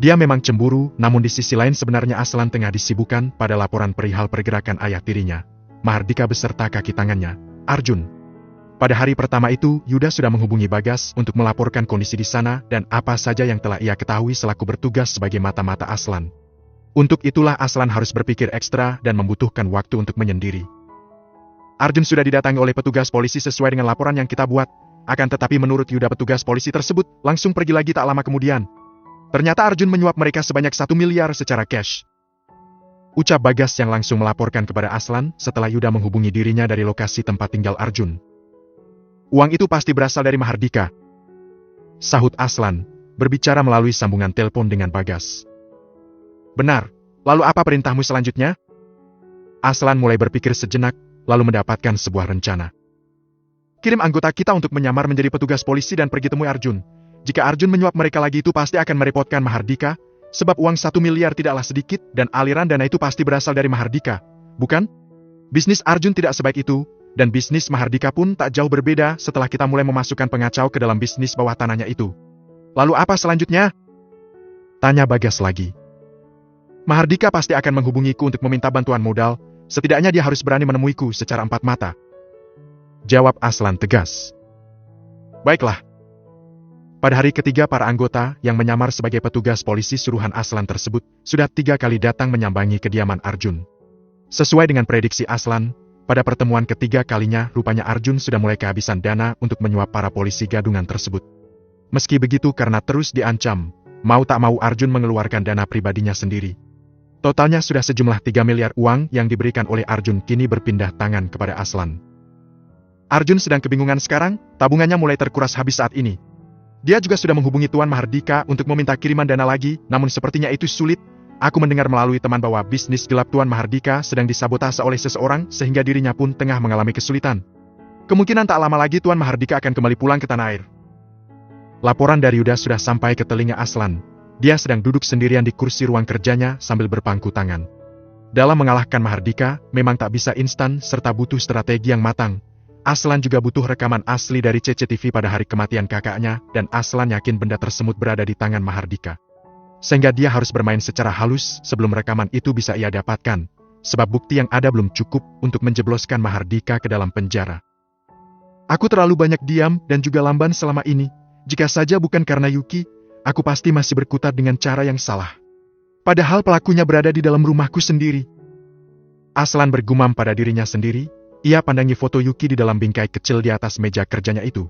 Dia memang cemburu, namun di sisi lain sebenarnya Aslan tengah disibukkan pada laporan perihal pergerakan ayah tirinya, Mahardika beserta kaki tangannya, Arjun. Pada hari pertama itu, Yuda sudah menghubungi Bagas untuk melaporkan kondisi di sana dan apa saja yang telah ia ketahui selaku bertugas sebagai mata-mata Aslan. Untuk itulah Aslan harus berpikir ekstra dan membutuhkan waktu untuk menyendiri. Arjun sudah didatangi oleh petugas polisi sesuai dengan laporan yang kita buat. Akan tetapi menurut Yuda petugas polisi tersebut langsung pergi lagi tak lama kemudian. Ternyata Arjun menyuap mereka sebanyak 1 miliar secara cash. Ucap Bagas yang langsung melaporkan kepada Aslan setelah Yuda menghubungi dirinya dari lokasi tempat tinggal Arjun. Uang itu pasti berasal dari Mahardika. Sahut Aslan, berbicara melalui sambungan telepon dengan Bagas. Benar, lalu apa perintahmu selanjutnya? Aslan mulai berpikir sejenak, lalu mendapatkan sebuah rencana. Kirim anggota kita untuk menyamar menjadi petugas polisi dan pergi temui Arjun. Jika Arjun menyuap mereka lagi itu pasti akan merepotkan Mahardika, sebab uang 1 miliar tidaklah sedikit dan aliran dana itu pasti berasal dari Mahardika, bukan? Bisnis Arjun tidak sebaik itu, dan bisnis Mahardika pun tak jauh berbeda setelah kita mulai memasukkan pengacau ke dalam bisnis bawah tanahnya itu. Lalu apa selanjutnya? Tanya Bagas lagi. Mahardika pasti akan menghubungiku untuk meminta bantuan modal, setidaknya dia harus berani menemuiku secara 4 mata. Jawab Aslan tegas. Baiklah. Pada hari ketiga para anggota yang menyamar sebagai petugas polisi suruhan Aslan tersebut sudah 3 kali datang menyambangi kediaman Arjun. Sesuai dengan prediksi Aslan, pada pertemuan ketiga kalinya rupanya Arjun sudah mulai kehabisan dana untuk menyuap para polisi gadungan tersebut. Meski begitu karena terus diancam, mau tak mau Arjun mengeluarkan dana pribadinya sendiri. Totalnya sudah sejumlah 3 miliar uang yang diberikan oleh Arjun kini berpindah tangan kepada Aslan. Arjun sedang kebingungan sekarang, tabungannya mulai terkuras habis saat ini. Dia juga sudah menghubungi Tuan Mahardika untuk meminta kiriman dana lagi, namun sepertinya itu sulit. Aku mendengar melalui teman bahwa bisnis gelap Tuan Mahardika sedang disabotase oleh seseorang sehingga dirinya pun tengah mengalami kesulitan. Kemungkinan tak lama lagi Tuan Mahardika akan kembali pulang ke tanah air. Laporan dari Yuda sudah sampai ke telinga Aslan. Dia sedang duduk sendirian di kursi ruang kerjanya sambil berpangku tangan. Dalam mengalahkan Mahardika, memang tak bisa instan serta butuh strategi yang matang. Aslan juga butuh rekaman asli dari CCTV pada hari kematian kakaknya, dan Aslan yakin benda tersebut berada di tangan Mahardika. Sehingga dia harus bermain secara halus sebelum rekaman itu bisa ia dapatkan, sebab bukti yang ada belum cukup untuk menjebloskan Mahardika ke dalam penjara. Aku terlalu banyak diam dan juga lamban selama ini. Jika saja bukan karena Yuki, aku pasti masih berkutat dengan cara yang salah. Padahal pelakunya berada di dalam rumahku sendiri. Aslan bergumam pada dirinya sendiri. Ia pandangi foto Yuki di dalam bingkai kecil di atas meja kerjanya itu.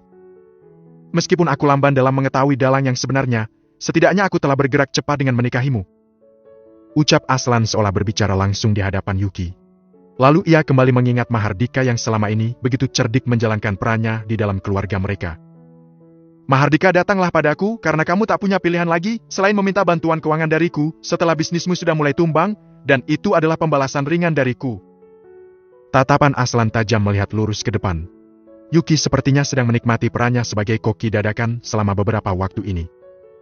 Meskipun aku lamban dalam mengetahui dalang yang sebenarnya, setidaknya aku telah bergerak cepat dengan menikahimu. Ucap Aslan seolah berbicara langsung di hadapan Yuki. Lalu ia kembali mengingat Mahardika yang selama ini begitu cerdik menjalankan perannya di dalam keluarga mereka. Mahardika, datanglah padaku karena kamu tak punya pilihan lagi selain meminta bantuan keuangan dariku setelah bisnismu sudah mulai tumbang, dan itu adalah pembalasan ringan dariku. Tatapan Aslan tajam melihat lurus ke depan. Yuki sepertinya sedang menikmati perannya sebagai koki dadakan selama beberapa waktu ini.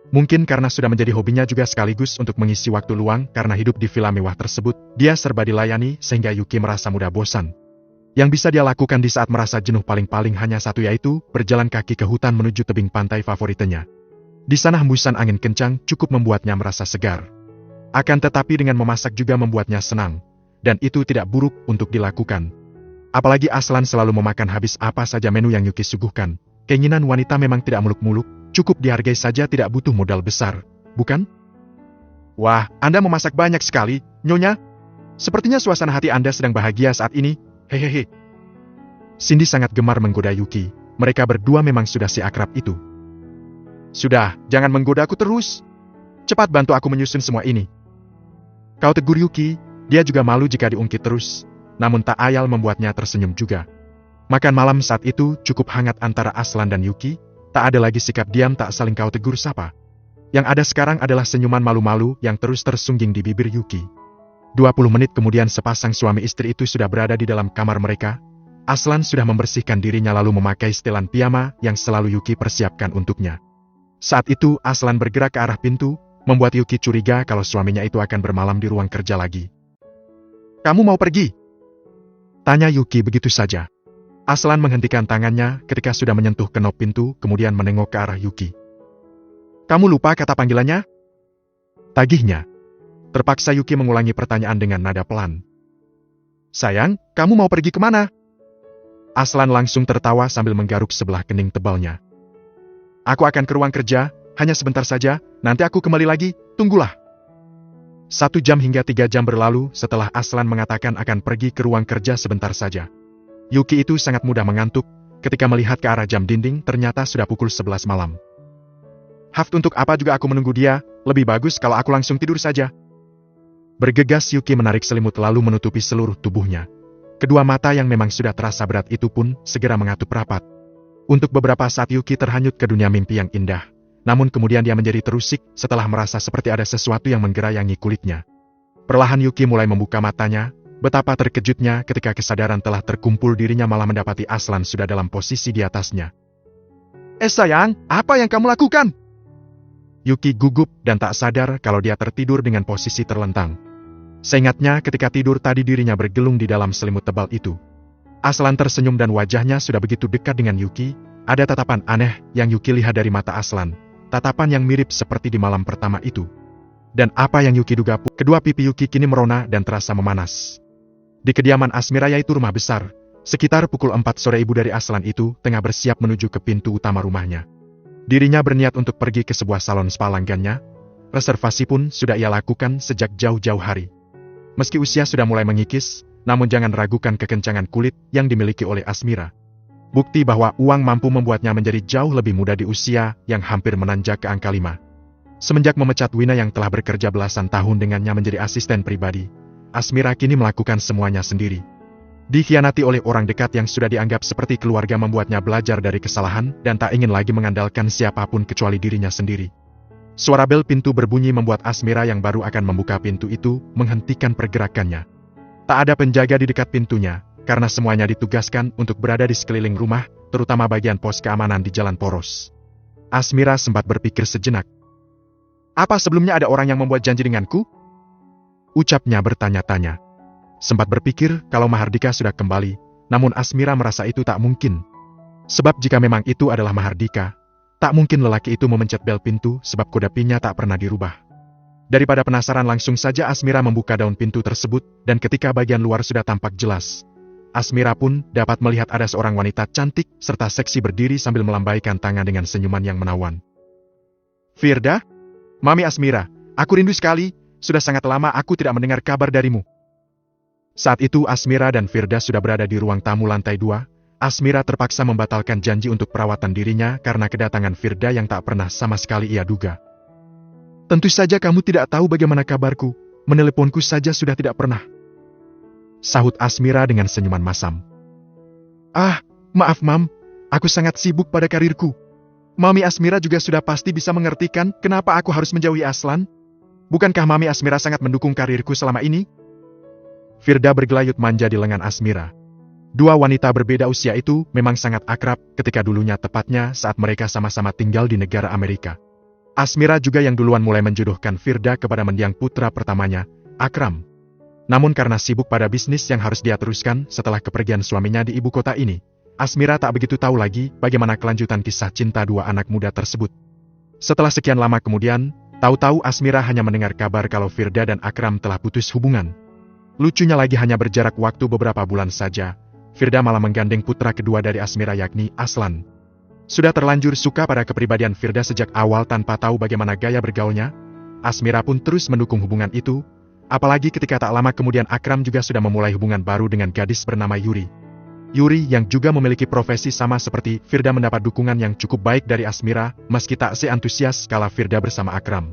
Mungkin karena sudah menjadi hobinya juga sekaligus untuk mengisi waktu luang karena hidup di villa mewah tersebut, dia serba dilayani sehingga Yuki merasa mudah bosan. Yang bisa dia lakukan di saat merasa jenuh paling-paling hanya satu, yaitu berjalan kaki ke hutan menuju tebing pantai favoritnya. Di sana hembusan angin kencang cukup membuatnya merasa segar. Akan tetapi dengan memasak juga membuatnya senang, dan itu tidak buruk untuk dilakukan. Apalagi Aslan selalu memakan habis apa saja menu yang Yuki suguhkan. Keinginan wanita memang tidak muluk-muluk, cukup dihargai saja, tidak butuh modal besar, bukan? Wah, Anda memasak banyak sekali, Nyonya. Sepertinya suasana hati Anda sedang bahagia saat ini. Hehehe. Cindy sangat gemar menggoda Yuki. Mereka berdua memang sudah seakrab itu. Sudah, jangan menggoda aku terus. Cepat bantu aku menyusun semua ini. Kau tegur Yuki, dia juga malu jika diungkit terus, namun tak ayal membuatnya tersenyum juga. Makan malam saat itu cukup hangat antara Aslan dan Yuki, tak ada lagi sikap diam tak saling kau tegur sapa. Yang ada sekarang adalah senyuman malu-malu yang terus tersungging di bibir Yuki. 20 menit kemudian sepasang suami istri itu sudah berada di dalam kamar mereka. Aslan sudah membersihkan dirinya lalu memakai setelan piyama yang selalu Yuki persiapkan untuknya. Saat itu Aslan bergerak ke arah pintu, membuat Yuki curiga kalau suaminya itu akan bermalam di ruang kerja lagi. Kamu mau pergi? Tanya Yuki begitu saja. Aslan menghentikan tangannya ketika sudah menyentuh kenop pintu, kemudian menengok ke arah Yuki. Kamu lupa kata panggilannya? Tagihnya. Terpaksa Yuki mengulangi pertanyaan dengan nada pelan. Sayang, kamu mau pergi kemana? Aslan langsung tertawa sambil menggaruk sebelah kening tebalnya. Aku akan ke ruang kerja, hanya sebentar saja, nanti aku kembali lagi, tunggulah. 1 jam hingga 3 jam berlalu setelah Aslan mengatakan akan pergi ke ruang kerja sebentar saja. Yuki itu sangat mudah mengantuk, ketika melihat ke arah jam dinding ternyata sudah pukul 11 malam. Haft, untuk apa juga aku menunggu dia, lebih bagus kalau aku langsung tidur saja. Bergegas Yuki menarik selimut lalu menutupi seluruh tubuhnya. Kedua mata yang memang sudah terasa berat itu pun segera mengatup rapat. Untuk beberapa saat Yuki terhanyut ke dunia mimpi yang indah. Namun kemudian dia menjadi terusik setelah merasa seperti ada sesuatu yang menggerayangi kulitnya. Perlahan Yuki mulai membuka matanya. Betapa terkejutnya ketika kesadaran telah terkumpul dirinya malah mendapati Aslan sudah dalam posisi di atasnya. Sayang, apa yang kamu lakukan? Yuki gugup dan tak sadar kalau dia tertidur dengan posisi terlentang. Seingatnya ketika tidur tadi dirinya bergelung di dalam selimut tebal itu. Aslan tersenyum dan wajahnya sudah begitu dekat dengan Yuki. Ada tatapan aneh yang Yuki lihat dari mata Aslan. Tatapan yang mirip seperti di malam pertama itu. Dan apa yang Yuki duga pun, kedua pipi Yuki kini merona dan terasa memanas. Di kediaman Asmira, yaitu rumah besar, sekitar pukul 4 sore ibu dari Aslan itu tengah bersiap menuju ke pintu utama rumahnya. Dirinya berniat untuk pergi ke sebuah salon spa langgannya. Reservasi pun sudah ia lakukan sejak jauh-jauh hari. Meski usia sudah mulai mengikis, namun jangan ragukan kekencangan kulit yang dimiliki oleh Asmira. Bukti bahwa uang mampu membuatnya menjadi jauh lebih muda di usia yang hampir menanjak ke angka 5. Semenjak memecat Wina yang telah bekerja belasan tahun dengannya menjadi asisten pribadi, Asmira kini melakukan semuanya sendiri. Dikhianati oleh orang dekat yang sudah dianggap seperti keluarga membuatnya belajar dari kesalahan dan tak ingin lagi mengandalkan siapapun kecuali dirinya sendiri. Suara bel pintu berbunyi membuat Asmira yang baru akan membuka pintu itu menghentikan pergerakannya. Tak ada penjaga di dekat pintunya, karena semuanya ditugaskan untuk berada di sekeliling rumah, terutama bagian pos keamanan di jalan poros. Asmira sempat berpikir sejenak. Apa sebelumnya ada orang yang membuat janji denganku? Ucapnya bertanya-tanya. Sempat berpikir kalau Mahardika sudah kembali, namun Asmira merasa itu tak mungkin. Sebab jika memang itu adalah Mahardika, tak mungkin lelaki itu memencet bel pintu sebab kode PIN-nya tak pernah dirubah. Daripada penasaran langsung saja Asmira membuka daun pintu tersebut dan ketika bagian luar sudah tampak jelas, Asmira pun dapat melihat ada seorang wanita cantik serta seksi berdiri sambil melambaikan tangan dengan senyuman yang menawan. Firda? Mami Asmira, aku rindu sekali, sudah sangat lama aku tidak mendengar kabar darimu. Saat itu Asmira dan Firda sudah berada di ruang tamu lantai 2. Asmira terpaksa membatalkan janji untuk perawatan dirinya karena kedatangan Firda yang tak pernah sama sekali ia duga. Tentu saja kamu tidak tahu bagaimana kabarku, meneleponku saja sudah tidak pernah. Sahut Asmira dengan senyuman masam. Ah, maaf Mam, aku sangat sibuk pada karirku. Mami Asmira juga sudah pasti bisa mengertikan kenapa aku harus menjauhi Aslan. Bukankah Mami Asmira sangat mendukung karirku selama ini? Firda bergelayut manja di lengan Asmira. Dua wanita berbeda usia itu memang sangat akrab ketika dulunya tepatnya saat mereka sama-sama tinggal di negara Amerika. Asmira juga yang duluan mulai menjodohkan Firda kepada mendiang putra pertamanya, Akram. Namun karena sibuk pada bisnis yang harus dia teruskan setelah kepergian suaminya di ibu kota ini, Asmira tak begitu tahu lagi bagaimana kelanjutan kisah cinta dua anak muda tersebut. Setelah sekian lama kemudian, tahu-tahu Asmira hanya mendengar kabar kalau Firda dan Akram telah putus hubungan. Lucunya lagi hanya berjarak waktu beberapa bulan saja, Firda malah menggandeng putra kedua dari Asmira yakni Aslan. Sudah terlanjur suka pada kepribadian Firda sejak awal tanpa tahu bagaimana gaya bergaulnya, Asmira pun terus mendukung hubungan itu, apalagi ketika tak lama kemudian Akram juga sudah memulai hubungan baru dengan gadis bernama Yuri. Yuri yang juga memiliki profesi sama seperti Firda mendapat dukungan yang cukup baik dari Asmira meski tak seantusias kala Firda bersama Akram.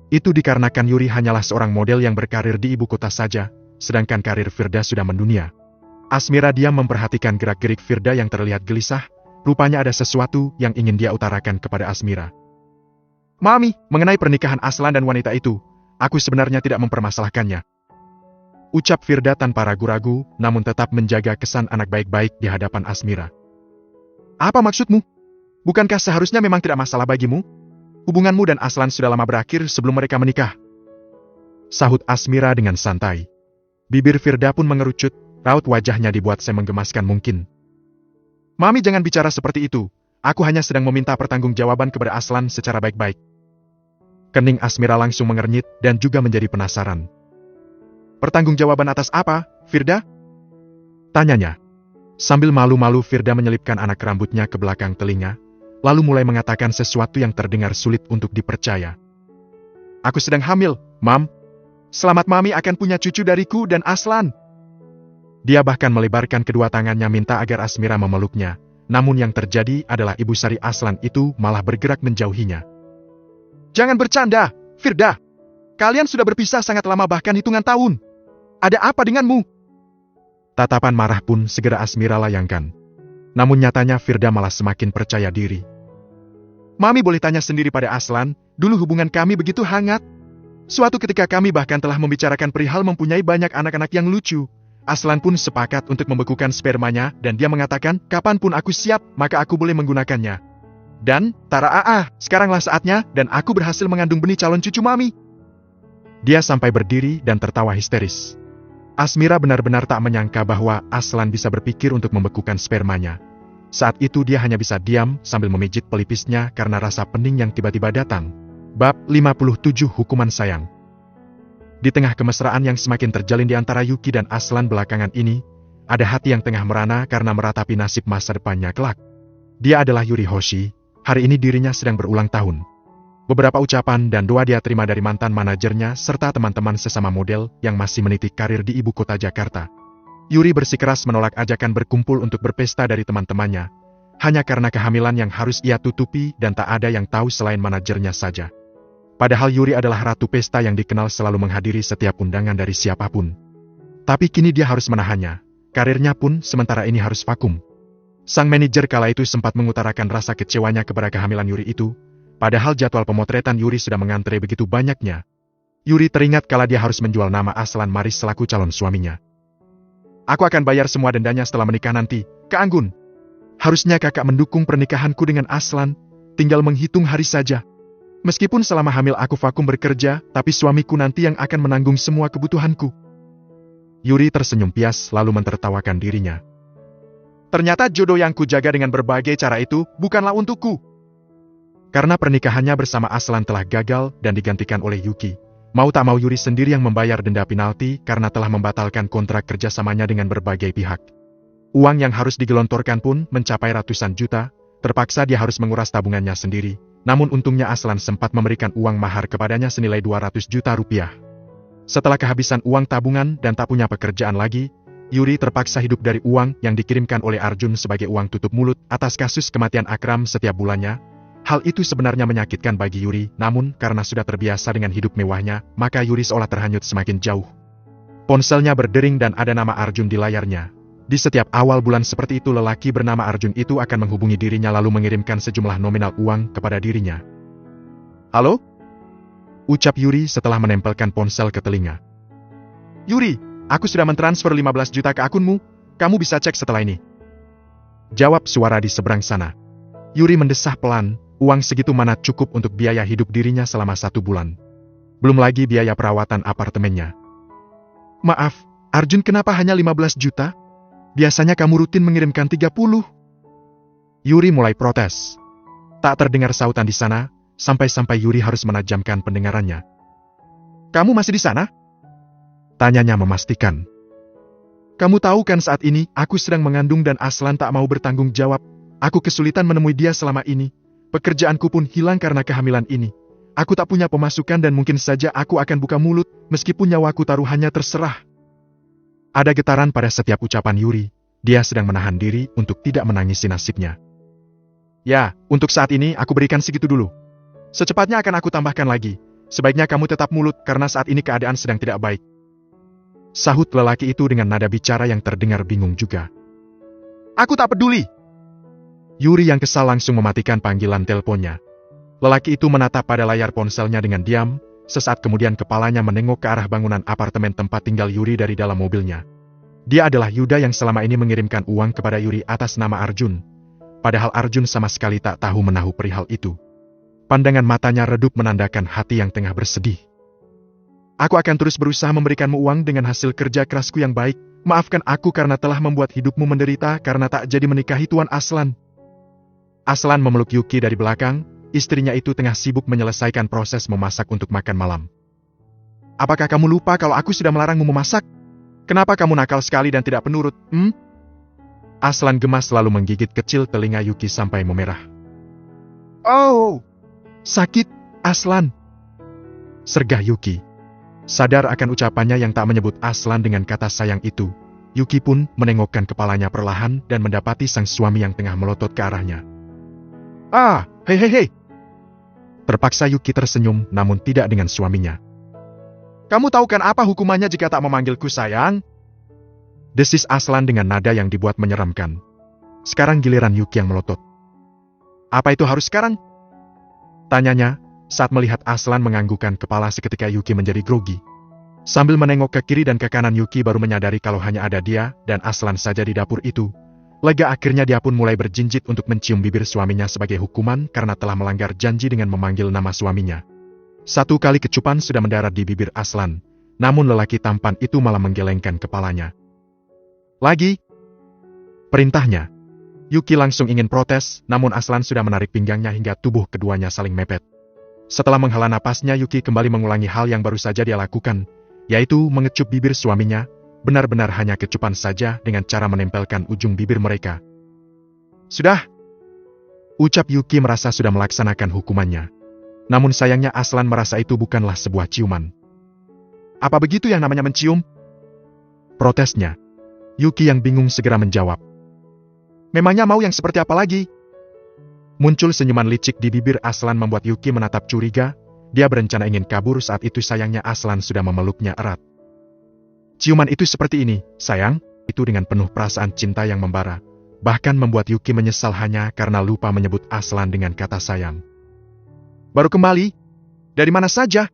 Itu dikarenakan Yuri hanyalah seorang model yang berkarir di ibu kota saja, sedangkan karir Firda sudah mendunia. Asmira diam memperhatikan gerak-gerik Firda yang terlihat gelisah, rupanya ada sesuatu yang ingin dia utarakan kepada Asmira. Mami, mengenai pernikahan Aslan dan wanita itu, aku sebenarnya tidak mempermasalahkannya. Ucap Firda tanpa ragu-ragu, namun tetap menjaga kesan anak baik-baik di hadapan Asmira. Apa maksudmu? Bukankah seharusnya memang tidak masalah bagimu? Hubunganmu dan Aslan sudah lama berakhir sebelum mereka menikah. Sahut Asmira dengan santai. Bibir Firda pun mengerucut, raut wajahnya dibuat semenggemaskan mungkin. Mami jangan bicara seperti itu, aku hanya sedang meminta pertanggungjawaban kepada Aslan secara baik-baik. Kening Asmira langsung mengernyit dan juga menjadi penasaran. Pertanggungjawaban atas apa, Firda? Tanyanya. Sambil malu-malu Firda menyelipkan anak rambutnya ke belakang telinga, lalu mulai mengatakan sesuatu yang terdengar sulit untuk dipercaya. Aku sedang hamil, Mam. Selamat Mami akan punya cucu dariku dan Aslan. Dia bahkan melebarkan kedua tangannya minta agar Asmira memeluknya, namun yang terjadi adalah ibu sari Aslan itu malah bergerak menjauhinya. Jangan bercanda, Firda. Kalian sudah berpisah sangat lama bahkan hitungan tahun. Ada apa denganmu? Tatapan marah pun segera Asmira layangkan. Namun nyatanya Firda malah semakin percaya diri. Mami boleh tanya sendiri pada Aslan, dulu hubungan kami begitu hangat. Suatu ketika kami bahkan telah membicarakan perihal mempunyai banyak anak-anak yang lucu. Aslan pun sepakat untuk membekukan spermanya dan dia mengatakan, kapanpun aku siap, maka aku boleh menggunakannya. Dan, sekaranglah saatnya dan aku berhasil mengandung benih calon cucu Mami. Dia sampai berdiri dan tertawa histeris. Asmira benar-benar tak menyangka bahwa Aslan bisa berpikir untuk membekukan spermanya. Saat itu dia hanya bisa diam sambil memijit pelipisnya karena rasa pening yang tiba-tiba datang. Bab 57 Hukuman Sayang. Di tengah kemesraan yang semakin terjalin di antara Yuki dan Aslan belakangan ini, ada hati yang tengah merana karena meratapi nasib masa depannya kelak. Dia adalah Yuri Hoshi, hari ini dirinya sedang berulang tahun. Beberapa ucapan dan doa dia terima dari mantan manajernya serta teman-teman sesama model yang masih meniti karir di ibu kota Jakarta. Yuri bersikeras menolak ajakan berkumpul untuk berpesta dari teman-temannya, hanya karena kehamilan yang harus ia tutupi dan tak ada yang tahu selain manajernya saja. Padahal Yuri adalah ratu pesta yang dikenal selalu menghadiri setiap undangan dari siapapun. Tapi kini dia harus menahannya, karirnya pun sementara ini harus vakum. Sang manajer kala itu sempat mengutarakan rasa kecewanya kepada kehamilan Yuri itu, padahal jadwal pemotretan Yuri sudah mengantre begitu banyaknya. Yuri teringat kala dia harus menjual nama Aslan Maris selaku calon suaminya. Aku akan bayar semua dendanya setelah menikah nanti, Kak Anggun. Harusnya kakak mendukung pernikahanku dengan Aslan, tinggal menghitung hari saja. Meskipun selama hamil aku vakum bekerja, tapi suamiku nanti yang akan menanggung semua kebutuhanku. Yuri tersenyum pias lalu mentertawakan dirinya. Ternyata jodoh yang kujaga dengan berbagai cara itu bukanlah untukku. Karena pernikahannya bersama Aslan telah gagal dan digantikan oleh Yuki. Mau tak mau Yuri sendiri yang membayar denda penalti karena telah membatalkan kontrak kerjasamanya dengan berbagai pihak. Uang yang harus digelontorkan pun mencapai ratusan juta, terpaksa dia harus menguras tabungannya sendiri. Namun untungnya Aslan sempat memberikan uang mahar kepadanya senilai 200 juta rupiah. Setelah kehabisan uang tabungan dan tak punya pekerjaan lagi, Yuri terpaksa hidup dari uang yang dikirimkan oleh Arjun sebagai uang tutup mulut atas kasus kematian Akram setiap bulannya. Hal itu sebenarnya menyakitkan bagi Yuri, namun karena sudah terbiasa dengan hidup mewahnya, maka Yuri seolah terhanyut semakin jauh. Ponselnya berdering dan ada nama Arjun di layarnya. Di setiap awal bulan seperti itu lelaki bernama Arjun itu akan menghubungi dirinya lalu mengirimkan sejumlah nominal uang kepada dirinya. Halo? Ucap Yuri setelah menempelkan ponsel ke telinga. Yuri, aku sudah mentransfer 15 juta ke akunmu, kamu bisa cek setelah ini. Jawab suara di seberang sana. Yuri mendesah pelan, uang segitu mana cukup untuk biaya hidup dirinya selama 1 bulan. Belum lagi biaya perawatan apartemennya. Maaf, Arjun kenapa hanya 15 juta? Biasanya kamu rutin mengirimkan 30. Yuri mulai protes. Tak terdengar sautan di sana, sampai-sampai Yuri harus menajamkan pendengarannya. Kamu masih di sana? Tanyanya memastikan. Kamu tahu kan saat ini, aku sedang mengandung dan Aslan tak mau bertanggung jawab. Aku kesulitan menemui dia selama ini. Pekerjaanku pun hilang karena kehamilan ini. Aku tak punya pemasukan dan mungkin saja aku akan buka mulut, meskipun nyawaku taruhannya terserah. Ada getaran pada setiap ucapan Yuri. Dia sedang menahan diri untuk tidak menangisi nasibnya. Ya, untuk saat ini aku berikan segitu dulu. Secepatnya akan aku tambahkan lagi. Sebaiknya kamu tetap mulut karena saat ini keadaan sedang tidak baik. Sahut lelaki itu dengan nada bicara yang terdengar bingung juga. Aku tak peduli. Yuri yang kesal langsung mematikan panggilan teleponnya. Lelaki itu menatap pada layar ponselnya dengan diam. Sesaat kemudian kepalanya menengok ke arah bangunan apartemen tempat tinggal Yuri dari dalam mobilnya. Dia adalah Yuda yang selama ini mengirimkan uang kepada Yuri atas nama Arjun. Padahal Arjun sama sekali tak tahu menahu perihal itu. Pandangan matanya redup menandakan hati yang tengah bersedih. Aku akan terus berusaha memberikanmu uang dengan hasil kerja kerasku yang baik. Maafkan aku karena telah membuat hidupmu menderita karena tak jadi menikahi Tuan Aslan. Aslan memeluk Yuki dari belakang. Istrinya itu tengah sibuk menyelesaikan proses memasak untuk makan malam. Apakah kamu lupa kalau aku sudah melarangmu memasak? Kenapa kamu nakal sekali dan tidak penurut, Aslan gemas lalu menggigit kecil telinga Yuki sampai memerah. Oh, sakit, Aslan. Sergah Yuki. Sadar akan ucapannya yang tak menyebut Aslan dengan kata sayang itu, Yuki pun menengokkan kepalanya perlahan dan mendapati sang suami yang tengah melotot ke arahnya. Ah, hei. Terpaksa Yuki tersenyum, namun tidak dengan suaminya. Kamu tahu kan apa hukumannya jika tak memanggilku sayang? Desis Aslan dengan nada yang dibuat menyeramkan. Sekarang giliran Yuki yang melotot. Apa itu harus sekarang? Tanyanya, saat melihat Aslan menganggukkan kepala seketika Yuki menjadi grogi. Sambil menengok ke kiri dan ke kanan Yuki baru menyadari kalau hanya ada dia dan Aslan saja di dapur itu. Lega akhirnya dia pun mulai berjinjit untuk mencium bibir suaminya sebagai hukuman karena telah melanggar janji dengan memanggil nama suaminya. 1 kali kecupan sudah mendarat di bibir Aslan, namun lelaki tampan itu malah menggelengkan kepalanya. Lagi! Perintahnya. Yuki langsung ingin protes, namun Aslan sudah menarik pinggangnya hingga tubuh keduanya saling mepet. Setelah menghela napasnya Yuki kembali mengulangi hal yang baru saja dia lakukan, yaitu mengecup bibir suaminya. Benar-benar hanya kecupan saja dengan cara menempelkan ujung bibir mereka. Sudah! Ucap Yuki merasa sudah melaksanakan hukumannya. Namun sayangnya Aslan merasa itu bukanlah sebuah ciuman. Apa begitu yang namanya mencium? Protesnya. Yuki yang bingung segera menjawab. Memangnya mau yang seperti apa lagi? Muncul senyuman licik di bibir Aslan membuat Yuki menatap curiga. Dia berencana ingin kabur saat itu sayangnya Aslan sudah memeluknya erat. Ciuman itu seperti ini, sayang, itu dengan penuh perasaan cinta yang membara. Bahkan membuat Yuki menyesal hanya karena lupa menyebut Aslan dengan kata sayang. Baru kembali? Dari mana saja?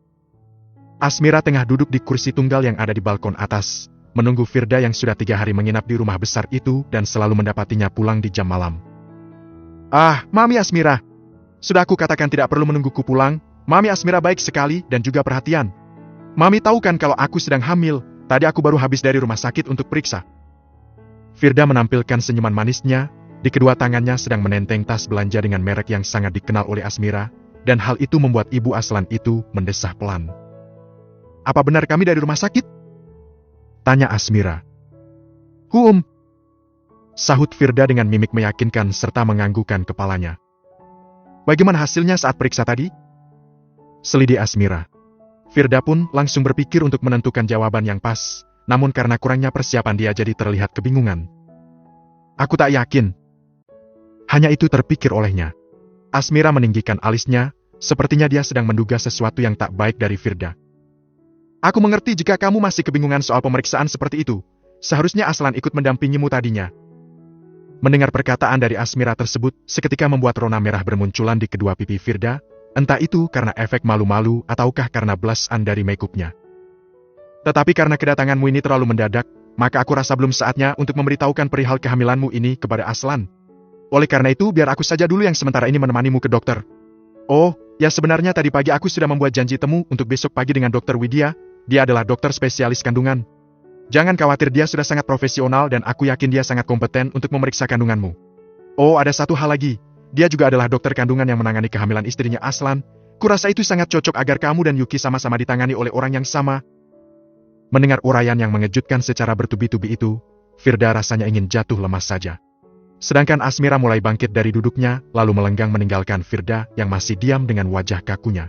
Asmira tengah duduk di kursi tunggal yang ada di balkon atas, menunggu Firda yang sudah 3 hari menginap di rumah besar itu dan selalu mendapatinya pulang di jam malam. Ah, Mami Asmira. Sudah aku katakan tidak perlu menungguku pulang, Mami Asmira baik sekali dan juga perhatian. Mami tahu kan kalau aku sedang hamil, tadi aku baru habis dari rumah sakit untuk periksa. Firda menampilkan senyuman manisnya, di kedua tangannya sedang menenteng tas belanja dengan merek yang sangat dikenal oleh Asmira, dan hal itu membuat ibu Aslan itu mendesah pelan. Apa benar kami dari rumah sakit? Tanya Asmira. Sahut Firda dengan mimik meyakinkan serta menganggukkan kepalanya. Bagaimana hasilnya saat periksa tadi? Selidi Asmira. Firda pun langsung berpikir untuk menentukan jawaban yang pas, namun karena kurangnya persiapan dia jadi terlihat kebingungan. Aku tak yakin. Hanya itu terpikir olehnya. Asmira meninggikan alisnya, sepertinya dia sedang menduga sesuatu yang tak baik dari Firda. Aku mengerti jika kamu masih kebingungan soal pemeriksaan seperti itu. Seharusnya Aslan ikut mendampingimu tadinya. Mendengar perkataan dari Asmira tersebut, seketika membuat rona merah bermunculan di kedua pipi Firda, entah itu karena efek malu-malu ataukah karena blush-an dari make-upnya. Tetapi karena kedatanganmu ini terlalu mendadak, maka aku rasa belum saatnya untuk memberitahukan perihal kehamilanmu ini kepada Aslan. Oleh karena itu, biar aku saja dulu yang sementara ini menemanimu ke dokter. Oh, ya sebenarnya tadi pagi aku sudah membuat janji temu untuk besok pagi dengan Dr. Widya, dia adalah dokter spesialis kandungan. Jangan khawatir, dia sudah sangat profesional dan aku yakin dia sangat kompeten untuk memeriksa kandunganmu. Oh, ada satu hal lagi. Dia juga adalah dokter kandungan yang menangani kehamilan istrinya Aslan. Kurasa itu sangat cocok agar kamu dan Yuki sama-sama ditangani oleh orang yang sama. Mendengar uraian yang mengejutkan secara bertubi-tubi itu, Firda rasanya ingin jatuh lemas saja. Sedangkan Asmira mulai bangkit dari duduknya, lalu melenggang meninggalkan Firda yang masih diam dengan wajah kakunya.